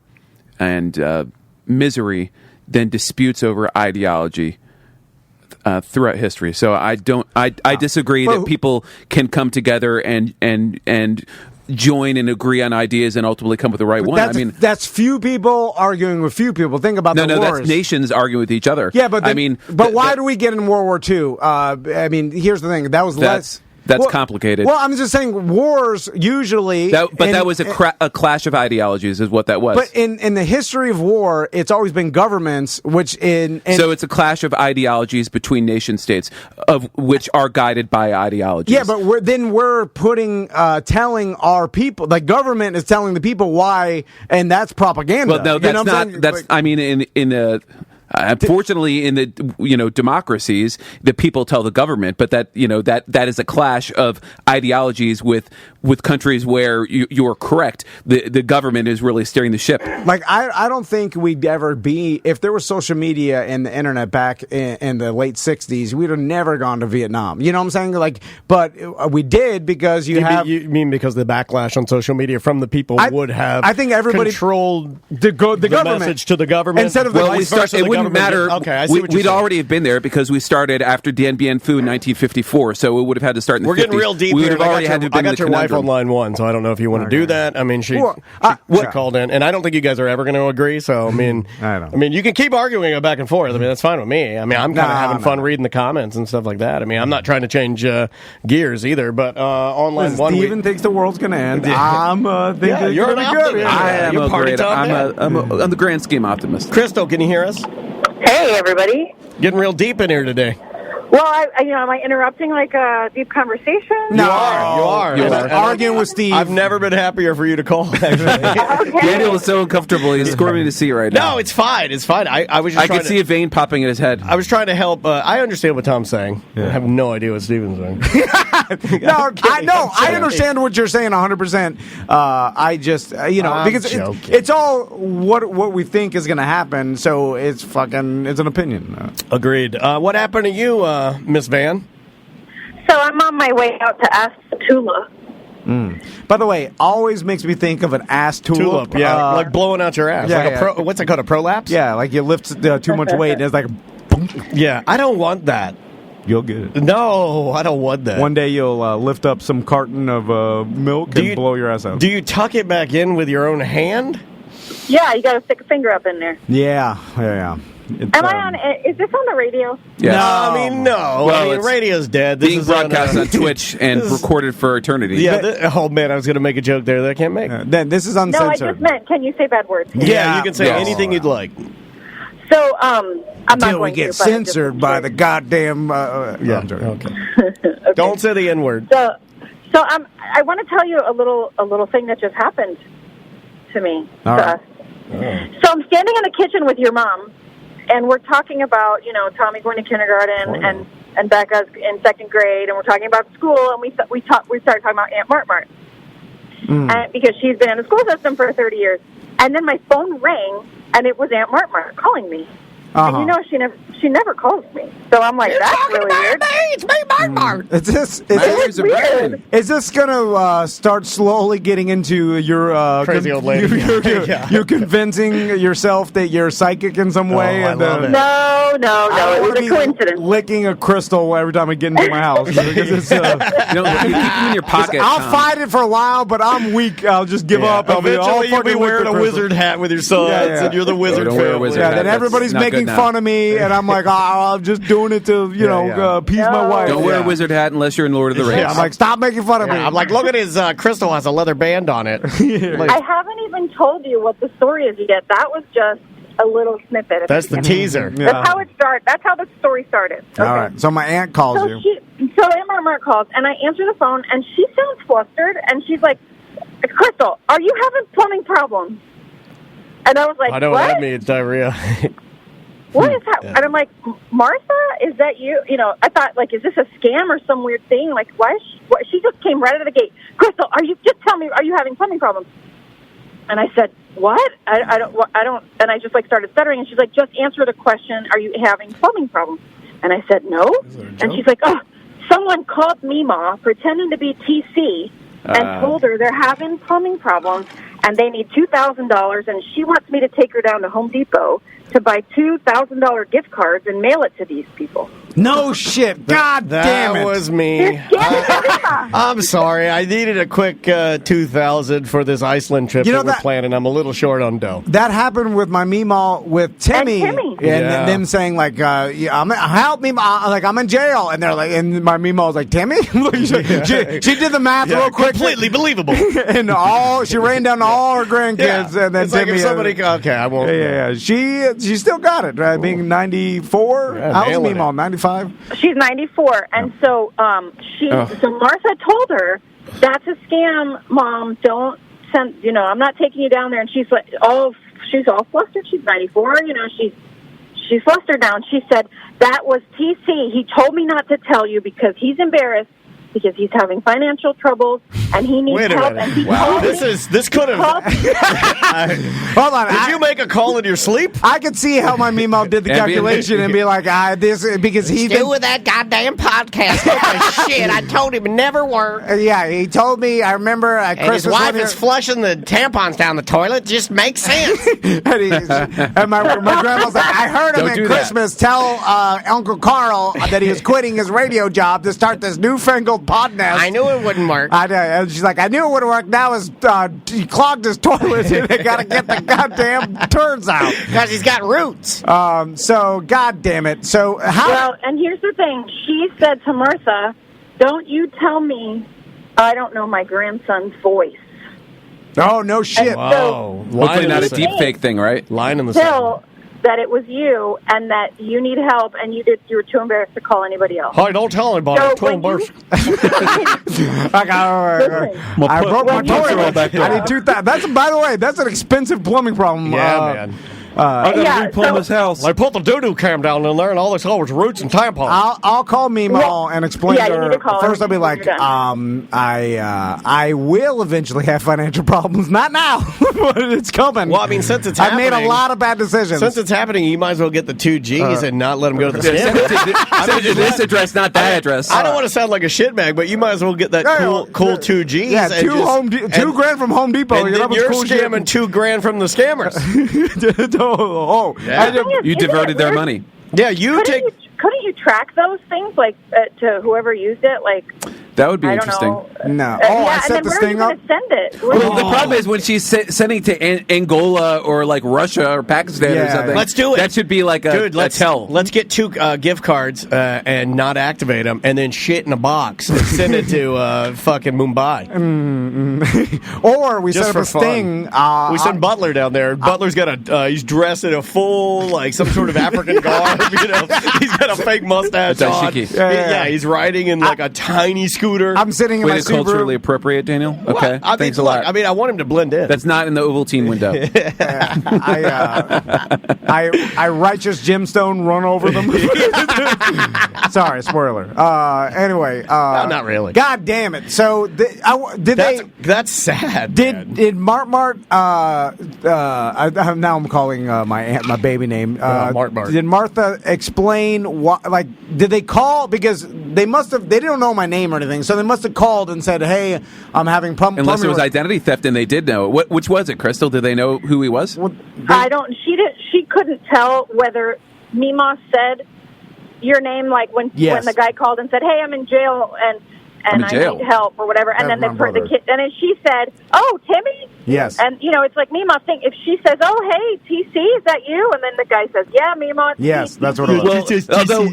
and misery than disputes over ideology throughout history. So I disagree that people can come together and join and agree on ideas and ultimately come with the right one. That's few people arguing with few people. Think about the wars. That's nations arguing with each other. Yeah, but why do we get in World War II? Here's the thing. That was less. That's complicated. Well, I'm just saying wars usually... that was a clash of ideologies is what that was. But in the history of war, it's always been governments, which So it's a clash of ideologies between nation states, of which are guided by ideologies. Yeah, but we're putting, telling our people... Like, government is telling the people why, and that's propaganda. Well, no, that's not... in the... Unfortunately, in the democracies, the people tell the government, but that is a clash of ideologies with countries where you're correct. The government is really steering the ship. Like I don't think we'd ever be, if there was social media and the internet back in the late '60s, we'd have never gone to Vietnam. You know what I'm saying? Like, but we did because you mean because the backlash on social media from the people would have. I think everybody controlled the government message to the government instead of the vice versa. It wouldn't matter. Okay, I see what you're we'd saying. already have been there because we started after Dien Bien Phu in 1954, so it would have had to start in the 50s. We're getting real deep we here. would have already had to have been I got your wife on line one, so I don't know if you want to do that. I mean, she called in, and I don't think you guys are ever going to agree. So I mean, you can keep arguing back and forth. I mean, that's fine with me. I mean, I'm kind of having fun reading the comments and stuff like that. I mean, I'm not trying to change gears either. But on line one, Steven thinks the world's going to end. I'm thinking you're an optimist. I'm the grand scheme optimist. Crystal, can you hear us? Hey, everybody. Getting real deep in here today. Well, am I interrupting like a deep conversation? No, you are. Arguing with Steve. I've never been happier for you to call, actually. Okay. Daniel is so uncomfortable. He's squirming to see right now. No, it's fine. It's fine. I was just I could see a vein popping in his head. I was trying to help. I understand what Tom's saying. Yeah. I have no idea what Steven's saying. I understand what you're saying 100%. I just, because it's all what we think is going to happen, so it's an opinion. Agreed. What happened to you, Miss Van? So I'm on my way out to Tula. By the way, always makes me think of an ass tulip. Yeah, like blowing out your ass. Yeah, what's it called, a prolapse? Yeah, like you lift too much weight and it's like... Yeah, I don't want that. You'll get it. No, I don't want that. One day you'll lift up some carton of milk and blow your ass out. Do you tuck it back in with your own hand? Yeah, you got to stick a finger up in there. Yeah. Am I on? Is this on the radio? Yes. No. Well, radio's dead. This being is broadcast on Twitch and recorded for eternity. Yeah. Oh man, I was going to make a joke there that I can't make. Then this is uncensored. No, I just meant. Can you say bad words? Yeah, you can say anything you'd like. So, I'm not Until going we get to, censored by the goddamn. Yeah. I'm sorry. Okay. Okay. Don't say the N-word. So I want to tell you a little thing that just happened to me. All right. So I'm standing in the kitchen with your mom, and we're talking about, Tommy going to kindergarten and Becca's in second grade, and we're talking about school, and we started talking about Aunt Mart, and because she's been in the school system for 30 years. And then my phone rang, and it was Aunt Mart calling me. And she never calls me. So I'm like, that's really weird. It's me, Mart. Is this going to start slowly getting into your crazy old lady? You're convincing yourself that you're psychic in some way. I love it. No. It was a coincidence. Licking a crystal every time I get into my house. Because it's, you keep them in your pocket. I'll fight it for a while, but I'm weak. I'll just give up. Eventually, you'll be wearing a wizard hat with your sons, and you're the wizard. Don't wear a wizard hat. Then everybody's making fun of me, and I'm like, I'm just doing it to, appease my wife. Don't wear a wizard hat unless you're in Lord of the Rings. I'm like, stop making fun of me. I'm like, look at his crystal has a leather band on it. I haven't even told you what the story is yet. That was just a little snippet. That's the teaser. Yeah. That's how it started. That's how the story started. Okay. All right. So my aunt calls you. So Aunt Mart calls, and I answer the phone, and she sounds flustered, and she's like, Crystal, are you having plumbing problems? And I was like, I know what that means, diarrhea. What is that? And I'm like, Martha, is that you? You know, I thought, like, is this a scam or some weird thing? Like, why? She just came right out of the gate. Crystal, just tell me, are you having plumbing problems? And I said, what? I don't. And I just like started stuttering. And she's like, just answer the question. Are you having plumbing problems? And I said, no. And she's like, oh, someone called Mima pretending to be TC and told her they're having plumbing problems and they need $2,000, and she wants me to take her down to Home Depot to buy $2,000 gift cards and mail it to these people. No shit. God damn it. That was me. I'm sorry. I needed a quick $2,000 for this Iceland trip that we're planning. I'm a little short on dough. That happened with my Meemaw with Timmy. And them saying, like, help me, like, I'm in jail. And they're like, and my Meemaw was like, Timmy? she did the math real quick. Completely believable. And she ran down to all her grandkids. And then it's Timmy. Like if somebody, okay, I won't. Yeah. She still got it, right? Being 94. How's Meemaw? 95? She's 94, and so so Martha told her, that's a scam, Mom. Don't send. You know, I'm not taking you down there. And she's like, she's all flustered. She's 94. You know, she's flustered now. And she said, that was TC. He told me not to tell you because he's embarrassed. Because he's having financial troubles and he needs help. And he this could have. Hold on. Did you make a call in your sleep? I could see how my Meemaw did the calculation and be like, because he's still with that goddamn podcast. Shit, I told him it never worked. Yeah, he told me. I remember at Christmas. His wife is flushing the tampons down the toilet. Just makes sense. and my grandma's like, I heard him at Christmas tell Uncle Carl that he was quitting his radio job to start this newfangled podcast. I knew it wouldn't work. And she's like, I knew it wouldn't work. Now he clogged his toilet and they got to get the goddamn turds out. Because he's got roots. So, God damn it. So, how? Well, and here's the thing. She said to Martha, don't you tell me I don't know my grandson's voice. Oh, no shit. Wow. Hopefully not a deep fake thing, right? Line in the sand. That it was you and that you need help and you were too embarrassed to call anybody else. Hi, don't tell anybody. So I'm embarrassed. I broke my toilet. I need $2,000. That's, by the way, that's an expensive plumbing problem. Yeah, man. I got to replumb his house. I put the doo-doo cam down in there, and all I saw was roots and tampons. I'll call Meemaw and explain to her. You need to call First, I'll be like, I will eventually have financial problems. Not now, but it's coming. Well, I mean, since it's happening, happening, I made a lot of bad decisions. Since it's happening, you might as well get the 2 Gs and not let them go to the Send it to this address, not that address. I don't want to sound like a shitbag, but you might as well get that cool 2 Gs. Yeah, $2,000 from Home Depot. And then you're scamming $2,000 from the scammers. You diverted their money. Yeah, couldn't you track those things like to whoever used it? Like that would be interesting. No. I set this thing up. Send it. Well, the problem is when she's sending to Angola or like Russia or Pakistan or something. Let's do it. That should be like a tell. Let's get 2 gift cards and not activate them, and then shit in a box and send it to fucking Mumbai. Or we just set up a sting. We send Butler down there. Butler's got he's dressed in a full like some sort of African garb. You know, he's got a fake mustache on. Yeah, he's riding in like a tiny scooter. I'm sitting in my Subaru. Culturally appropriate, Daniel. Okay, thanks a lot. I mean, I want him to blend in. That's not in the Ovaltine window. I righteous gemstone run over them. Sorry, spoiler. Anyway, no, not really. God damn it! So that's sad. Did Mart? Now I'm calling my baby name. Mart. Did Martha explain why? Like, did they call because they must have? They didn't know my name or anything, so they must have called and said, "Hey, I'm having plumbing." Unless it was identity theft, and they did know. Which was it, Crystal? Did they know who he was? I don't. She couldn't tell whether Mima said your name, like when the guy called and said, "Hey, I'm in jail and I need help" or whatever, and then they put the kid, and then she said, "Oh, Timmy." Yes. And it's like Mima think if she says, "Oh, hey, TC, is that you?" and then the guy says, "Yeah, Mima." Yes, that's what it was. Well, although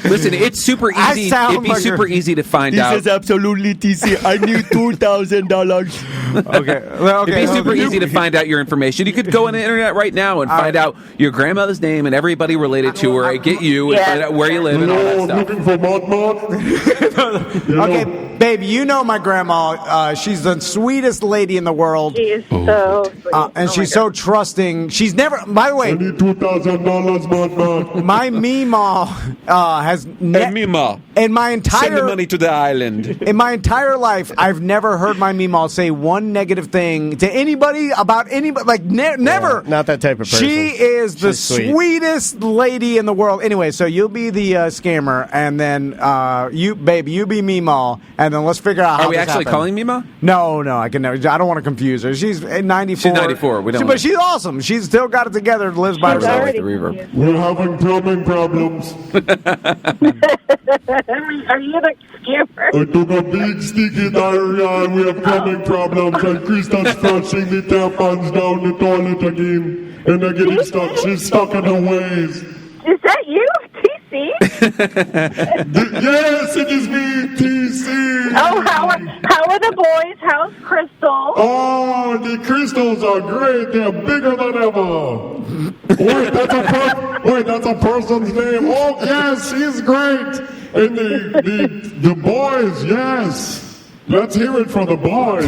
listen, it's super easy. It'd be super easy to find out. This is absolutely TC. I need $2,000. Okay. Well, okay. It'd be super easy to find out your information. You could go on the internet right now and find out your grandmother's name and everybody related to her, and get you, and find out where you live and all that stuff. Looking for Mont? Okay, babe, you know my grandma. She's the sweetest lady in the world. She is so sweet. And she's so trusting. She's never, by the way, I need $2,000, Mont. my Meemaw has Meemaw, in my send the entire money to the island. in my entire life, I've never heard my Meemaw say one negative thing to anybody about anybody. Like never. Not that type of person. She is the She's sweet. sweetest lady in the world. Anyway, so you'll be the scammer, and then you be Meemaw, and then let's figure out how Are we this actually happened. calling Mima? No, I can never. I don't want to confuse her. She's 94. She's 94. We don't But she's awesome. She's still got it together. Lives by She's herself. already the reverb. We're having plumbing problems. Are you the scammer? I took a big sticky diarrhea and we have plumbing problems. And Krista's flushing the tampons down the toilet again. And they're getting stuck. She's stuck in her ways. Is that you, TC? Yes, it is me, TC. Oh, how are the boys? How's Crystal? Oh, the crystals are great. They're bigger than ever. Wait, that's a person's name. Oh, yes, she's great. And the boys, yes. Let's hear it for the boys.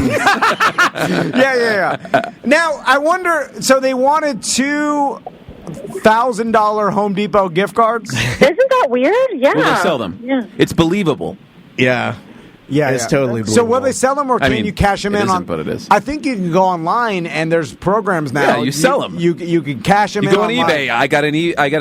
Yeah. Now, I wonder, so they wanted $2,000 Home Depot gift cards? Isn't that weird? Yeah. Will they sell them? Yeah. It's believable. Yeah. Yeah, It's totally So will believable. they sell them, or can mean, you cash them it in isn't, on? but it is. I think you can go online, and there's programs now. Yeah, you sell 'em. You can cash them You in go on online. eBay. I got a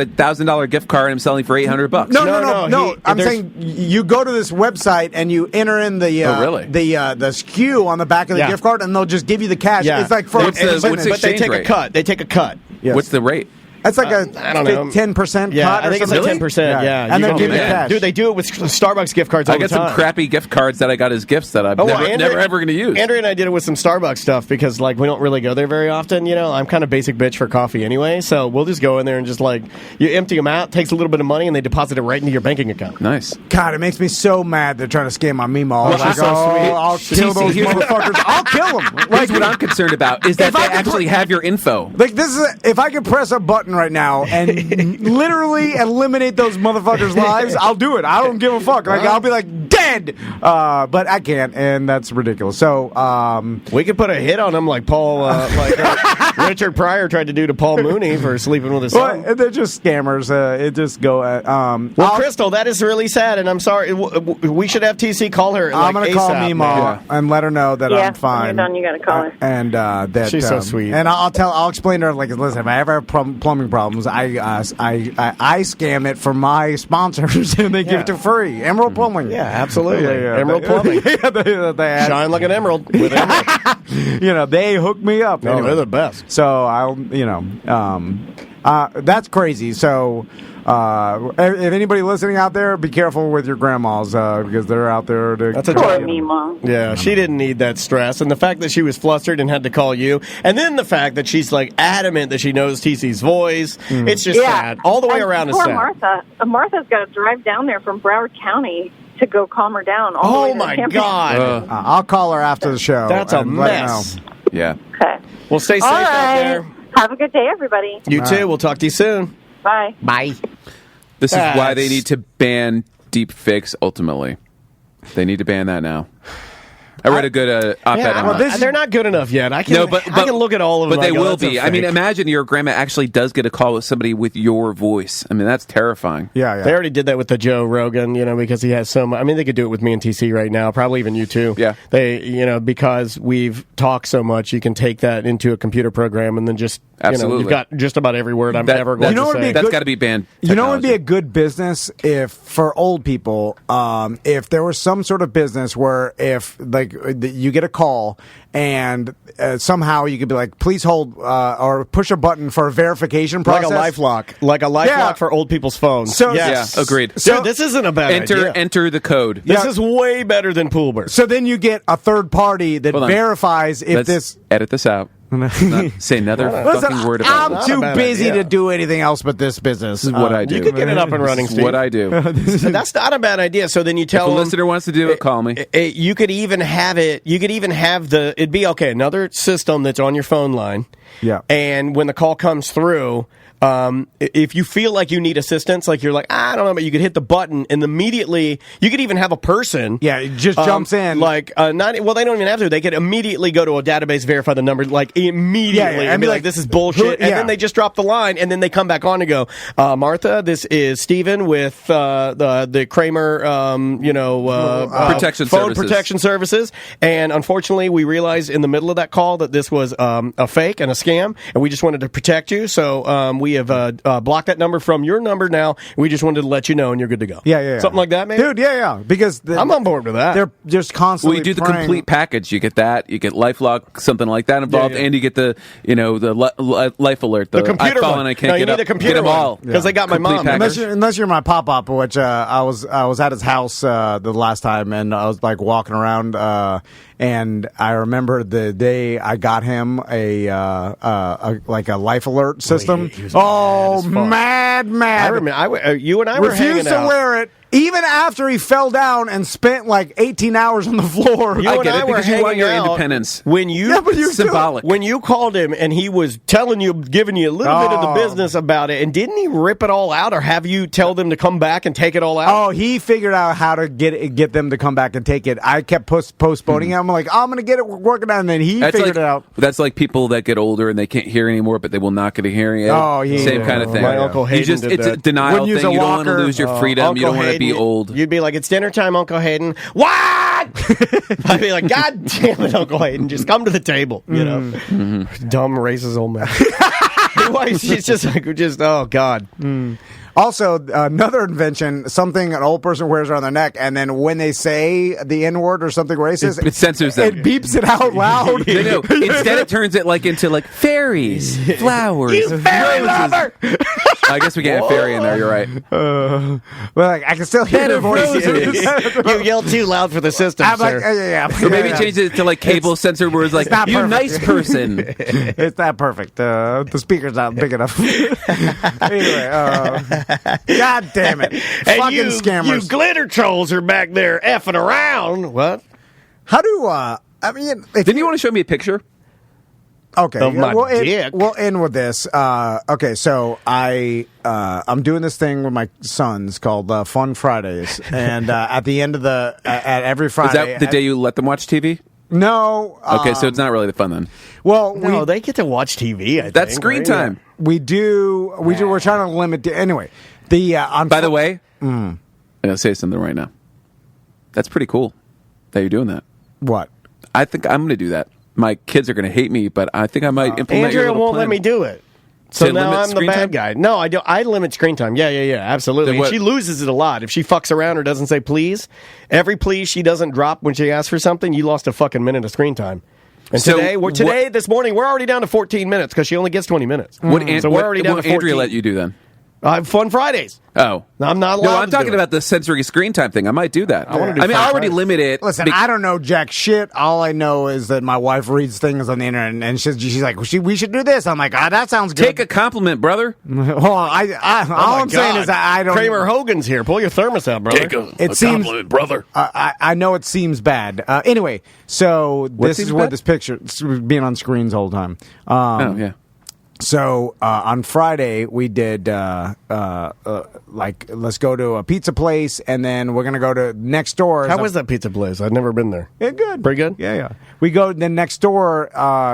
$1,000 gift card. I'm selling for $800. No. I'm there's- saying you go to this website and you enter in the Oh, really? the SKU on the back of the Yeah. gift card, and they'll just give you the cash. Yeah. It's like for What's the- but- what's the But they exchange take rate? a cut. They take a cut. yes. What's the rate? It's like I don't know. 10% Yeah, cut. I think it's like 10%. Yeah, and You they'll can give do you that. cash. Dude, they do it with Starbucks gift cards all I got the time. some crappy gift cards that I got as gifts that I'm never ever going to use. Andrea and I did it with some Starbucks stuff because, like, we don't really go there very often. You know, I'm kind of basic bitch for coffee anyway, so we'll just go in there and just, like, you empty them out, takes a little bit of money, and they deposit it right into your banking account. Nice. God, it makes me so mad they're trying to scam my Meemaw. Well, Like, she's so sweet. I'll kill those here's what- motherfuckers. I'll kill them. Here's what I'm concerned about is that If they I could actually have your info. Like this is if I could press a button right now and literally eliminate those motthers' lives, I'll do it. I don't give a fuck. Like I'll be like dead, but I can't, and that's ridiculous. So We could put a hit on them like Richard Pryor tried to do to Paul Mooney for sleeping with his son. but they're just scammers. It just go. Well, Crystal, that is really sad, and I'm sorry. We should have TC call her. I'm like, gonna call ASAP, Meemaw and let her know that Yeah, I'm fine. when you're done, you gotta call her. And that She's so sweet. And I'll explain to her like, listen, if I ever have plumbing problems, I scam it for my sponsors and they give it to free. Emerald Plumbing. Yeah, absolutely. Yeah. Emerald Plumbing. Yeah, they had- Shine like an emerald with emerald. they hook me up. No, they're the best. So that's crazy. So if anybody listening out there, be careful with your grandmas because they're out there. That's a Poor giant- Meemaw. Yeah, she didn't need that stress. And the fact that she was flustered and had to call you, and then the fact that she's like adamant that she knows TC's voice, it's just sad. All the way And around is poor sad. Martha. Martha's got to drive down there from Broward County to go calm her down. All the way Oh to my Hampton. God. I'll call her after the show. That's a and let her mess. know. Yeah. Okay. Well, stay safe All out right. there. Have a good day, everybody. You too. We'll talk to you soon. Bye. Bye. This is why That's- they need to ban deep fakes ultimately. They need to ban that now. I read a good op-ed Yeah, on well, that. they're not good enough yet. I can, I can look at all of them. But they and I go, will "That's a be. I mean, fake." imagine your grandma actually does get a call with somebody with your voice. I mean, that's terrifying. Yeah. They already did that with the Joe Rogan, because he has so much. I mean, they could do it with me and TC right now, probably even you too. Yeah. They, because we've talked so much, you can take that into a computer program and then just, Absolutely. you've got just about every word I'm ever going You know to what would say. be That's good- got to be banned. You know, it would be a technology. good business if, for old people, if there was some sort of business where if you get a call and somehow you could be like, please hold or push a button for a verification process, like a LifeLock, Yeah. for old people's phones. So- yes. Yeah, agreed. So this isn't a bad idea. Enter the code. This is way better than Poolbird. So then you get a third party that Hold on. verifies if Let's this. edit this out. Not say another fucking word about it. I'm too busy to do anything else but this business. This is what I do. You could get it up and running, This is Steve. what I do. So that's not a bad idea. So then you If tell a them, listener wants to do it, call me. You could even have it. You could even have it'd be okay. Another system that's on your phone line. Yeah. And when the call comes through, if you feel like you need assistance, like you're like, I don't know, but you could hit the button and immediately, you could even have a person. Yeah, it just jumps in. Like, they don't even have to. They could immediately go to a database, verify the number, like immediately, Yeah, and be like, this is bullshit. And then they just drop the line, and then they come back on and go, Martha, this is Steven with the Kramer, Protection phone services. protection services. And unfortunately, we realized in the middle of that call that this was a fake and a scam, and we just wanted to protect you. So we have blocked that number from your number now. We just wanted to let you know, and you're good to go. Yeah. Something like that, maybe? Dude, yeah. Because I'm on board with that. They're just Well, constantly you do the praying. complete package. You get that. You get LifeLock, something like that involved, Yeah. and you get the life alert. The computer I fall one. and I can't No, you get need up. the computer Get them all one, 'cause they got my Complete mom. package. Unless you're my pop-up, which I was at his house the last time, and I was like walking around, and I remember the day I got him a life alert system. he was Oh, mad as fuck. mad! I remember you and I were hanging Refused to out. wear it. Even after he fell down and spent like 18 hours on the floor. You I and get I it were because you want hanging your out independence. When you, Yeah, but you symbolic. When you called him and he was telling you, giving you a little bit of the business about it, and didn't he rip it all out, or have you tell them to come back and take it all out? Oh, he figured out how to get them to come back and take it. I kept postponing it. I'm like, I'm going to get it working out, and then he figured it out. That's like people that get older and they can't hear anymore, but they will not get a hearing aid. Oh, yeah. Same kind of thing. My Uncle Hayden You just, did it's a that. denial Wouldn't use thing. a You don't want to walker. lose your freedom. You don't want to be Hayden, old. You'd be like, it's dinner time, Uncle Hayden. What? I'd be like, God damn it, Uncle Hayden, just come to the table. You know, dumb racist old man. She's just like, oh God. Also, another invention, something an old person wears around their neck, and then when they say the N-word or something racist, It censors them. It beeps it out loud. No. Instead, it turns it into fairies, flowers, You fairy roses. lover! I guess we can't have fairy in there. You're right. Well, like, I can still hear Bed their of voices. roses. You yell too loud for the system, I'm like, sir. yeah. Or maybe change it to like cable censor where it's like, not you perfect. nice person. It's not perfect. The speaker's not big enough. Anyway, God damn it. And Fucking you scammers. glitter trolls are back there effing around. What? How do, I mean... if Didn't you want to show me a picture? Okay, Of my we'll dick. we'll end with this. Okay, so I'm doing this thing with my sons called Fun Fridays, and at the end of at every Friday, Is that the day you let them watch TV? No. Okay, so it's not really the fun then. Well, No, they get to watch TV. I think, That's screen right? time. we do. We're trying to limit. Anyway, By the way, I'm going to say something right now. That's pretty cool that you're doing that. what? I think I'm going to do that. My kids are going to hate me, but I think I might implement your Andrea little won't plan. let me do it. So Say now limit I'm the screen bad time? guy. No, I don't. I limit screen time. Yeah, absolutely. Then And what- she loses it a lot if she fucks around or doesn't say please. Every please she doesn't drop when she asks for something, you lost a fucking minute of screen time. And So this morning, we're already down to 14 minutes because she only gets 20 minutes. What, So we're already down what to 14. Andrea let you do then? Fun Fridays. Oh. I'm not allowed No, I'm to do talking it. about the sensory screen time thing. I might do that. wanna do I mean, Fun I already Fridays. limit it. Listen, I don't know jack shit. All I know is that my wife reads things on the internet, and she's like, we should do this. I'm like, that sounds good. Take a compliment, brother. Hold on. Oh all my I'm saying God. is that I don't. Kramer Hogan's here. Pull your thermos out, brother. It seems, brother. I know it seems bad. Anyway, so this seems is what bad? this picture it's being on screens the whole time. Oh, yeah. So on Friday we did like let's go to a pizza place, and then we're gonna go to next door. How was that pizza place? I've never been there. Yeah, good. Pretty good? Yeah. We go then next door.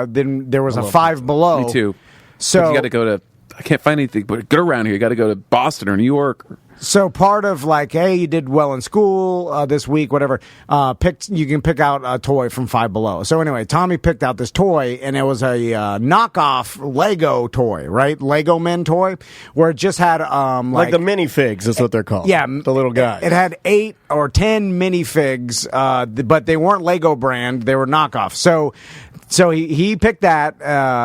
Then there was a Five Below. Me too. So But you got to go to. I can't find anything, but go around here. You got to go to Boston or New York. So part of like, hey, you did well in school this week, whatever. You can pick out a toy from Five Below. So anyway, Tommy picked out this toy, and it was a knockoff Lego toy, right? Lego Men toy, where it just had Like the minifigs is what they're called. yeah, The little guys. It had 8 or 10 minifigs, but they weren't Lego brand; they were knockoff. So he picked that.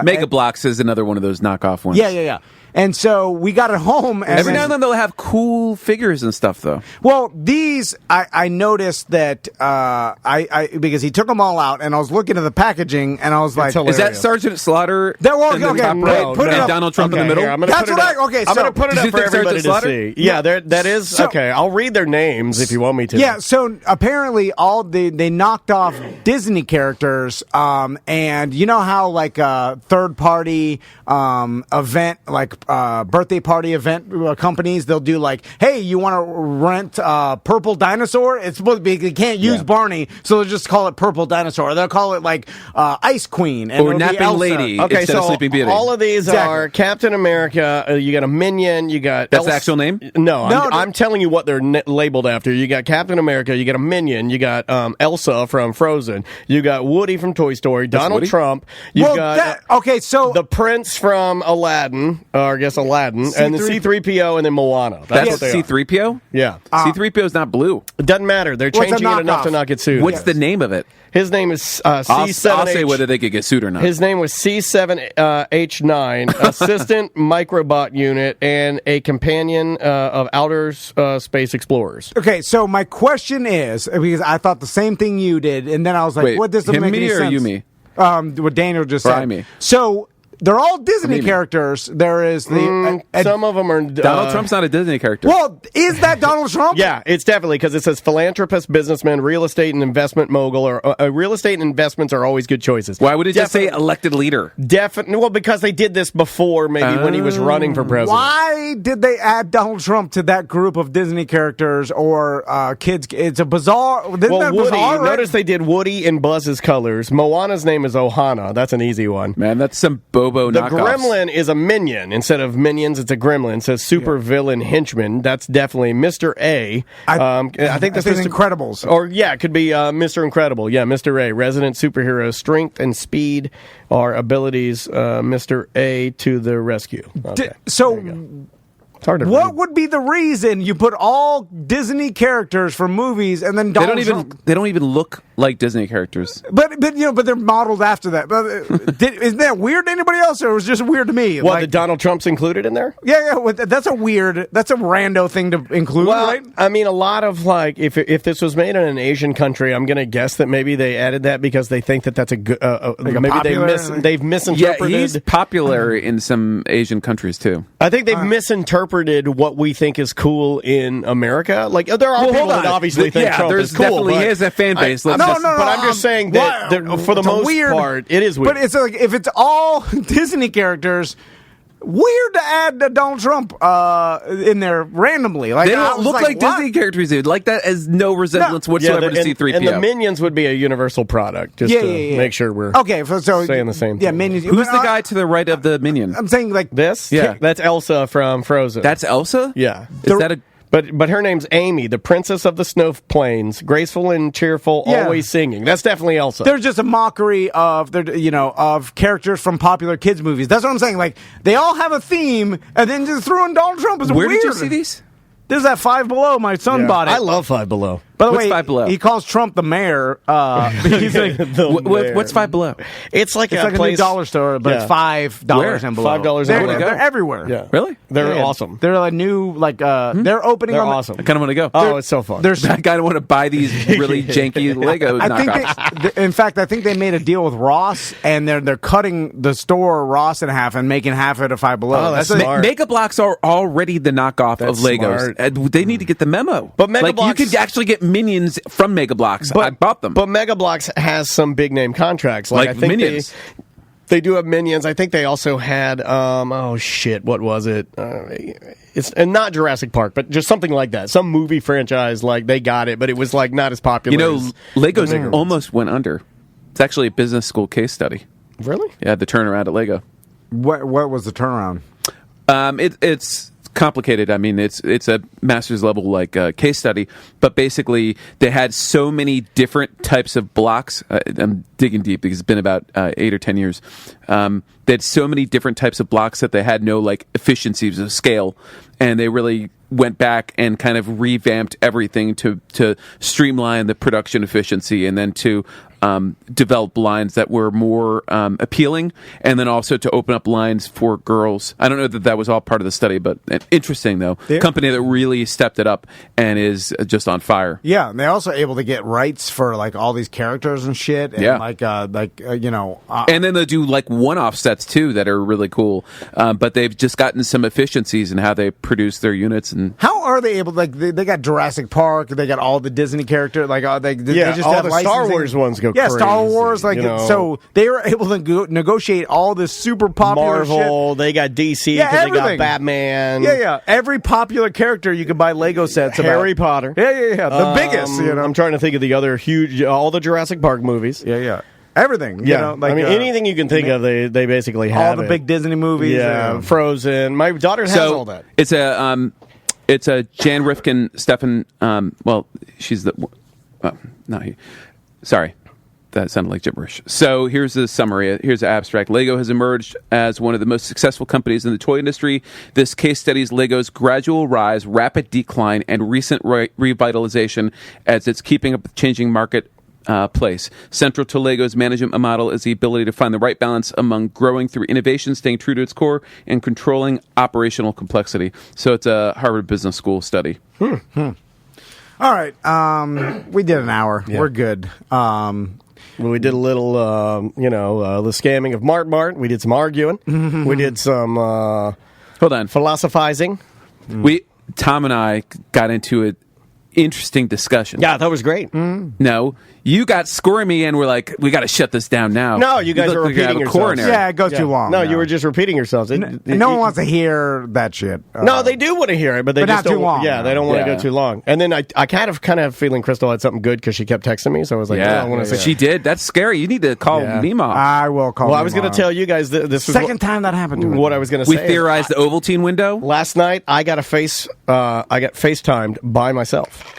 Mega Blocks is another one of those knockoff ones. Yeah. And so we got it home. And Every now and then they'll have cool figures and stuff, though. Well, these I noticed that I because he took them all out, and I was looking at the packaging, and I was like, Is that Sergeant Slaughter? That was in the okay. top Wait, right, put it and up. Donald Trump in the middle. Here, I'm gonna That's put what it up. I. Okay, I'm so going to put it Did up you for think everybody Sergeant to Slaughter? see. Yeah, that is So- okay. I'll read their names if you want me to. Yeah, so apparently they knocked off Disney characters, and you know how like a third party event, like birthday party event companies, they'll do like, hey, you want to rent Purple Dinosaur? It's supposed to be, they can't use Barney, so they'll just call it Purple Dinosaur. They'll call it like Ice Queen and Or it'll be Napping Elsa. Lady. Okay, instead of so Sleeping Beauty. all of these Exactly. are Captain America. You got a Minion. You got That's the actual name? No, No, I'm telling you what they're labeled after. You got Captain America. You got a Minion. You got Elsa from Frozen. You got Woody from Toy Story. Donald Woody? Trump. You Well, got okay, so the Prince from Aladdin, or I guess Aladdin, and the C-3PO, and then Moana. That's what they are. C-3PO? Yeah, C-3PO is not blue. it doesn't matter. They're Well, it's a changing it enough to knockoff. not get sued. What's the name of it? His name is I'll C7H. say whether they could get sued or not. His name was C7H9, Assistant Microbot Unit, and a companion of outer space explorers. okay, so my question is, because I thought the same thing you did, and then I was like, Wait, what doesn't him, make me, any or sense? you, me? What Daniel just Or said. I, me? So they're all Disney Me, me. characters. There is the Some of them are Donald Trump's not a Disney character. Well, is that Donald Trump? Yeah, it's definitely because it says philanthropist, businessman, real estate and investment mogul, or real estate and investments are always good choices. Why would it just say Definitely- elected leader? Definitely, well, because they did this before, maybe when he was running for president. Why did they add Donald Trump to that group of Disney characters or kids? It's a bizarre. Isn't Well, that Woody. bizarre, right? Notice they did Woody in Buzz's colors. Moana's name is Ohana. That's an easy one. Man, that's some Bobo The knockoffs. Gremlin is a minion. Instead of minions, it's a gremlin. It says super villain henchman. That's definitely Mr. A. I think that's I think Mr. Incredibles. Or, yeah, it could be Mr. Incredible. Yeah, Mr. A. Resident superhero. Strength and speed are abilities. Mr. A to the rescue. Okay. It's hard to What read. would be the reason you put all Disney characters from movies and then They Donald don't even Trump? they don't even look like Disney characters. But they're modeled after that. But isn't that weird to anybody else, or it was just weird to me? What, the Donald Trump's included in there? Yeah. That's a rando thing to include, Well, right? I mean, a lot of like, if this was made in an Asian country, I'm going to guess that maybe they added that because they think that that's a good. Maybe popular- they've Yeah, misinterpreted. he's popular in some Asian countries too. I think they've misinterpreted what we think is cool in America. Like there are people that obviously think Trump there's is cool. definitely but he has a fan base. But I'm I'm just saying that for the it's a most weird- part, it is weird. But it's like if it's all Disney characters, weird to add Donald Trump in there randomly. Like They I don't was look like what? Disney characters, dude. Like that has no resemblance Yeah, whatsoever to and C-3PO. the Minions would be a universal product, just to make sure we're okay. So saying the same Yeah, thing. Minions. Who's but, the guy to the right of the minion? I'm saying like This? Yeah. That's Elsa from Frozen. That's Elsa? Yeah. Is that a... But her name's Amy, the princess of the snow plains, graceful and cheerful, Yeah. always singing. That's definitely Elsa. There's just a mockery of of characters from popular kids movies. That's what I'm saying. Like they all have a theme, and then just throw in Donald Trump is Where weird. did you see these? This is at Five Below. My son bought it. I love Five Below. By the What's way, Five Below? he calls Trump the mayor. He's like, What's Five Below? It's like it's a like a place, new dollar store, but Yeah. it's $5 Where? and below. $5 They're, and below. they're everywhere. Yeah. Really? They're Yeah. awesome. They're like new, they're opening. They're on the- awesome. I kind of want to go. Oh, it's so fun. There's I kind of want to buy these really janky Lego I think knockoffs. in fact, I think they made a deal with Ross, and they're cutting the store Ross in half and making half of it Five Below. Oh, that's a- smart. Mega Blocks are already the knockoff That's of Legos. smart. They need to get the memo. But Mega like you Bloks- could actually get minions from Mega Blocks. I bought them. But Mega Bloks has some big name contracts. Like I think Minions. They do have Minions. I think they also had what was it? It's and not Jurassic Park, but just something like that. Some movie franchise, like they got it, but it was like not as popular. You know, as Legos the bigger ones. almost went under. It's actually a business school case study. Really? Yeah, the turnaround at Lego. What was the turnaround? It's complicated. I mean, it's a master's level case study, but basically they had so many different types of blocks. I'm digging deep because it's been about 8 or 10 years. They had so many different types of blocks that they had no efficiencies of scale, and they really went back and kind of revamped everything to streamline the production efficiency, and then to develop lines that were more appealing, and then also to open up lines for girls. I don't know that was all part of the study, but interesting though. Company that really stepped it up and is just on fire. Yeah, and they're also able to get rights for like all these characters and shit. And and then they do like one-off sets too that are really cool. But they've just gotten some efficiencies in how they produce their units. And how are they able? Like they got Jurassic Park, they got all the Disney characters. Like they just all have the licensing. Star Wars ones go crazy. Star Wars. Like so, they were able to negotiate all this super popular Marvel. shit. They got DC. Yeah, they got Batman. Yeah. Every popular character you can buy Lego sets. Harry Potter. Yeah. The biggest. I'm trying to think of the other huge, all the Jurassic Park movies. Yeah. Everything. Yeah. Anything you can think of, they basically have all the big Disney movies. Yeah. Frozen. My daughter has all that. It's a Jan Rifkin, Stefan. She's the. Not he. Sorry. That sounded like gibberish. So here's the summary. Here's the abstract. Lego has emerged as one of the most successful companies in the toy industry. This case studies Lego's gradual rise, rapid decline, and recent revitalization as it's keeping up with changing market place. Central to Lego's management model is the ability to find the right balance among growing through innovation, staying true to its core, and controlling operational complexity. So it's a Harvard Business School study. All right. We did an hour. Yeah. We're good. We did a little, the scamming of Mart. We did some arguing. We did some philosophizing. Tom and I got into an interesting discussion. Yeah, that was great. No, you got squirmy and we're like, we got to shut this down now. No, you guys are repeating yourselves. Yeah, it goes too long. No, you were just repeating yourselves. No one wants to hear that shit. No, they do want to hear it, but they just not don't. Too long. Yeah, they don't want to go too long. And then I kind of have feeling Crystal had something good because she kept texting me, so I was like, I want to say she did. That's scary. You need to call Mima. I will call. Well, I was going to tell you guys this was second time that happened to me. What I was going to say. We theorized the Ovaltine window last night. I got FaceTimed by myself.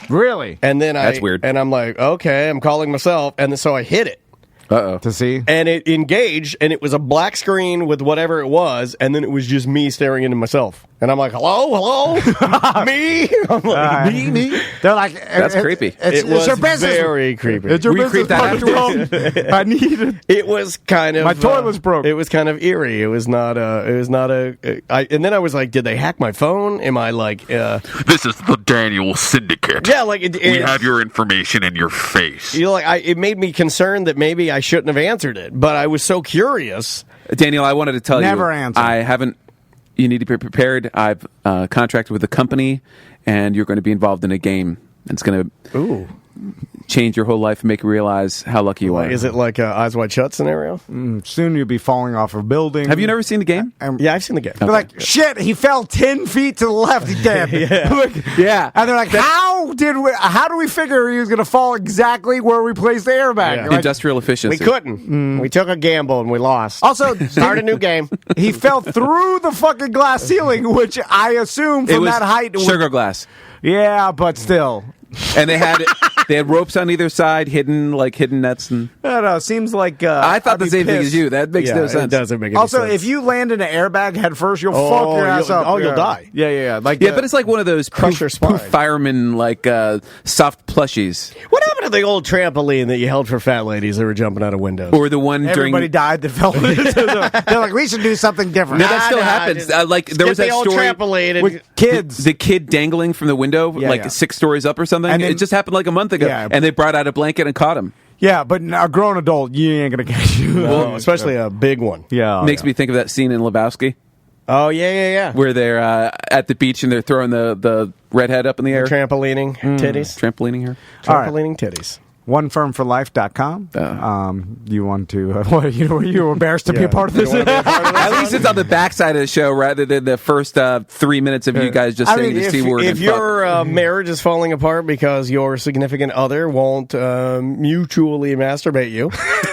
Really? And then that's weird. And I'm like, okay, I'm calling myself, and so I hit it. To see? And it engaged, and it was a black screen with whatever it was, and then it was just me staring into myself. And I'm like, hello? Me? I'm like, me? They're like, that's creepy. It was very creepy. It's your business. I need it. It was kind of... My toilet's broke. It was kind of eerie. It was not a... and then I was like, did they hack my phone? Am I like... This is the Daniel Syndicate. Yeah, like... we have your information in your face. You know, like, it made me concerned that maybe I shouldn't have answered it, but I was so curious. Daniel, I wanted to tell you... Never answer. I haven't... You need to be prepared. I've contracted with a company, and you're going to be involved in a game. It's going to change your whole life and make you realize how lucky you are. Is it like a Eyes Wide Shut scenario? Soon you'll be falling off a building. Have you never seen the game? Yeah, I've seen the game. They're like, shit, he fell 10 feet to the left. He's dead. Yeah. And they're like, how do we figure he was going to fall exactly where we placed the airbag? Yeah. Like, industrial efficiency. We couldn't. We took a gamble and we lost. Also, start a new game. He fell through the fucking glass ceiling, which I assume from that height. Sugar glass. Yeah, but still. And they had ropes on either side, hidden nets. And I don't know. Seems like I thought the same thing as you. That makes no sense. It doesn't make any also, sense. if you land in an airbag head first, you'll fuck your ass up. You'll die. Yeah. Like but it's like one of those crush your spine. Fireman soft plushies. What happened to the old trampoline that you held for fat ladies that were jumping out of windows? Or the one everybody died that fell into They're like, we should do something different. No, that still happens. There was that old story trampoline with kids. The kid dangling from the window, 6 stories up or something. And it just happened like a month ago. Yeah. And they brought out a blanket and caught him. Yeah, but a grown adult, you ain't going to catch you. No, especially a big one. Yeah. Makes me think of that scene in Lebowski. Oh, yeah. Where they're at the beach and they're throwing the redhead up in the air. Trampolining titties. Trampolining her. Trampolining titties. OneFirmForLife.com. You want to? You were embarrassed to be a part of this? At least it's on the backside of the show rather than the first 3 minutes of you guys just saying the C word. If your marriage is falling apart because your significant other won't mutually masturbate you,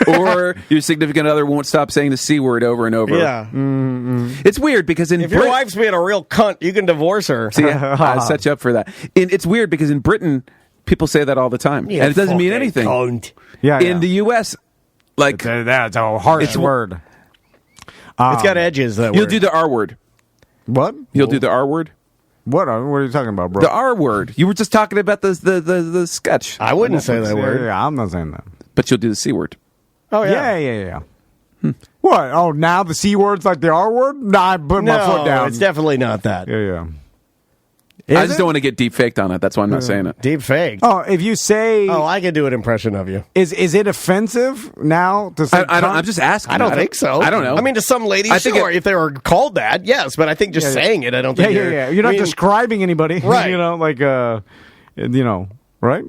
or your significant other won't stop saying the C word over and over. Yeah. It's weird because if your wife's being a real cunt, you can divorce her. See, I set you up for that. It's weird because in Britain, people say that all the time, and it doesn't mean anything. In the U.S., that's a harsh word. It's got edges. You'll do the R word. What? You'll do the R word. What are you talking about, bro? The R word. You were just talking about the sketch. I wouldn't say that word. Yeah, I'm not saying that. but you'll do the C word. Oh Yeah. What? Oh, now the C word's like the R word? Nah, I put my foot down. It's definitely not that. Yeah. I just don't want to get deep faked on it. That's why I'm not saying it. Deep fake. Oh, if you say... Oh, I can do an impression of you. Is it offensive now to say I'm just asking. I don't think so. I don't know. I mean, to some ladies, sure, if they were called that, yes. But I think just saying it, I don't think You're not describing anybody. Right. Right?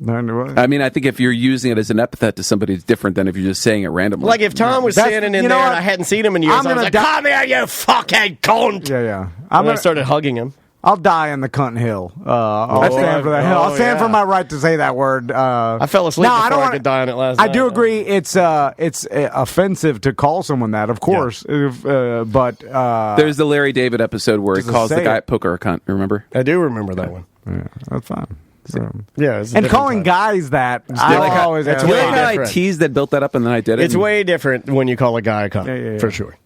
I mean, I think if you're using it as an epithet to somebody, it's different than if you're just saying it randomly. Like if Tom was standing in there and I hadn't seen him in years, I was like, come here, you fucking cunt. Yeah. I started hugging him. I'll die on the cunt hill. I'll stand for that hill. I'll stand for my right to say that word. I fell asleep before I could die on it last night. I do agree it's offensive to call someone that, of course. Yeah. But there's the Larry David episode where he calls the guy at poker a cunt. Remember? I do remember that one. Yeah, that's fine. And calling guys that, I always that's way different. I teased that, built that up, and then I did it. It's way different when you call a guy a cunt, for sure.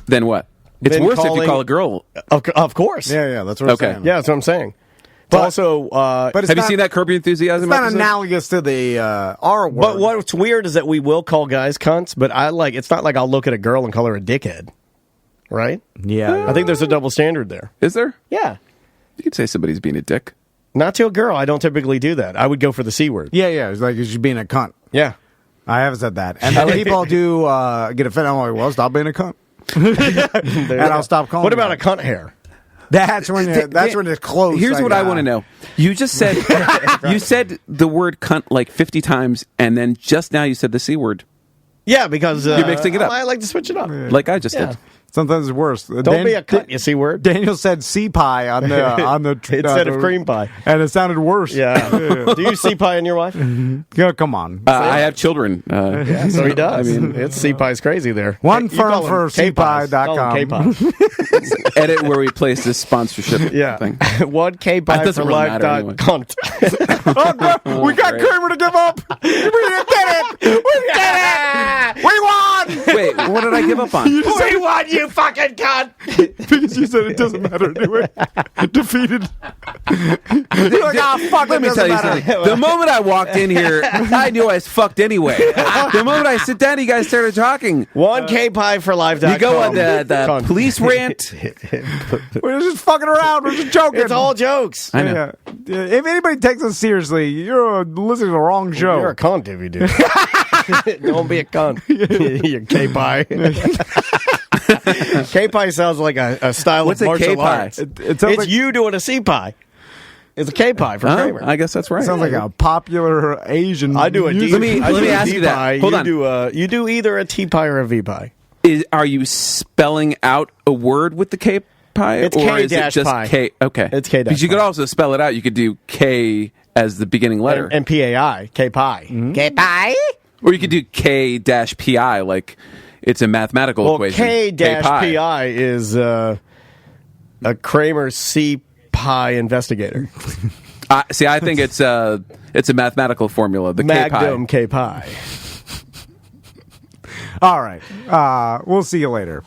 Then what? It's worse if you call a girl. Of course. Yeah, that's what I'm saying. Yeah, that's what I'm saying. But also, have you seen that Curb Your Enthusiasm? It's not analogous to the R word. But what's weird is that we will call guys cunts, but it's not like I'll look at a girl and call her a dickhead. Right? Yeah. I think there's a double standard there. Is there? Yeah. You could say somebody's being a dick. Not to a girl. I don't typically do that. I would go for the C word. Yeah. It's like you're being a cunt. Yeah. I haven't said that. And then people do get offended. I'm like, well, stop being a cunt. And I'll stop calling. What about a cunt hair? That's when it's close. Here's what I want to know. You just said you said the word cunt like 50 times, and then just now you said the C word. Yeah, because you're mixing it up. I like to switch it up, like I just did. Sometimes it's worse. Don't be a cunt, you C word. Daniel said C-pie on the instead of cream pie, and it sounded worse. Yeah. Do you C-pie in your wife? Yeah, come on. I have children. So he does. I mean, it's C-pie's crazy there. One firm for Kay-Pai.com. Edit where we place this sponsorship thing. One Kay-Pai for life.cunt. We got Kramer to give up. We did it. We won. Wait, what did I give up on? We won, you fucking cunt. Because you said it doesn't matter anyway. Defeated. You're like, fuck, let me tell you something. The moment I walked in here, I knew I was fucked anyway. The moment I sit down, you guys started talking. One Kay-Pai for life.com. You go on the police rant. We're just fucking around. We're just joking. It's all jokes. I know. If anybody takes us seriously, you're listening to the wrong show. You're a cunt if you do. Don't be a cunt. You Kay-Pai. Kay-Pai sounds like a style What's of a martial Kay-Pai? arts. It's like you doing a C-Pai. It's a Kay-Pai for Kramer. I guess that's right. Sounds like a popular Asian. I do a D. Let me ask you that. Hold on. You do either a T-Pi or a V-Pi. Are you spelling out a word with the Kay-Pai? It's or is it just K-Pi. K? Okay. It's K-Pi. Because you could also spell it out. You could do K as the beginning letter. And P-A-I. K-Pi. Mm-hmm. K-Pi? Or you could do K-Pi like it's a mathematical equation. K-Pi is a Kramer C-Pi investigator. See, I think it's a mathematical formula. The Magnum K-Pi. All right. We'll see you later.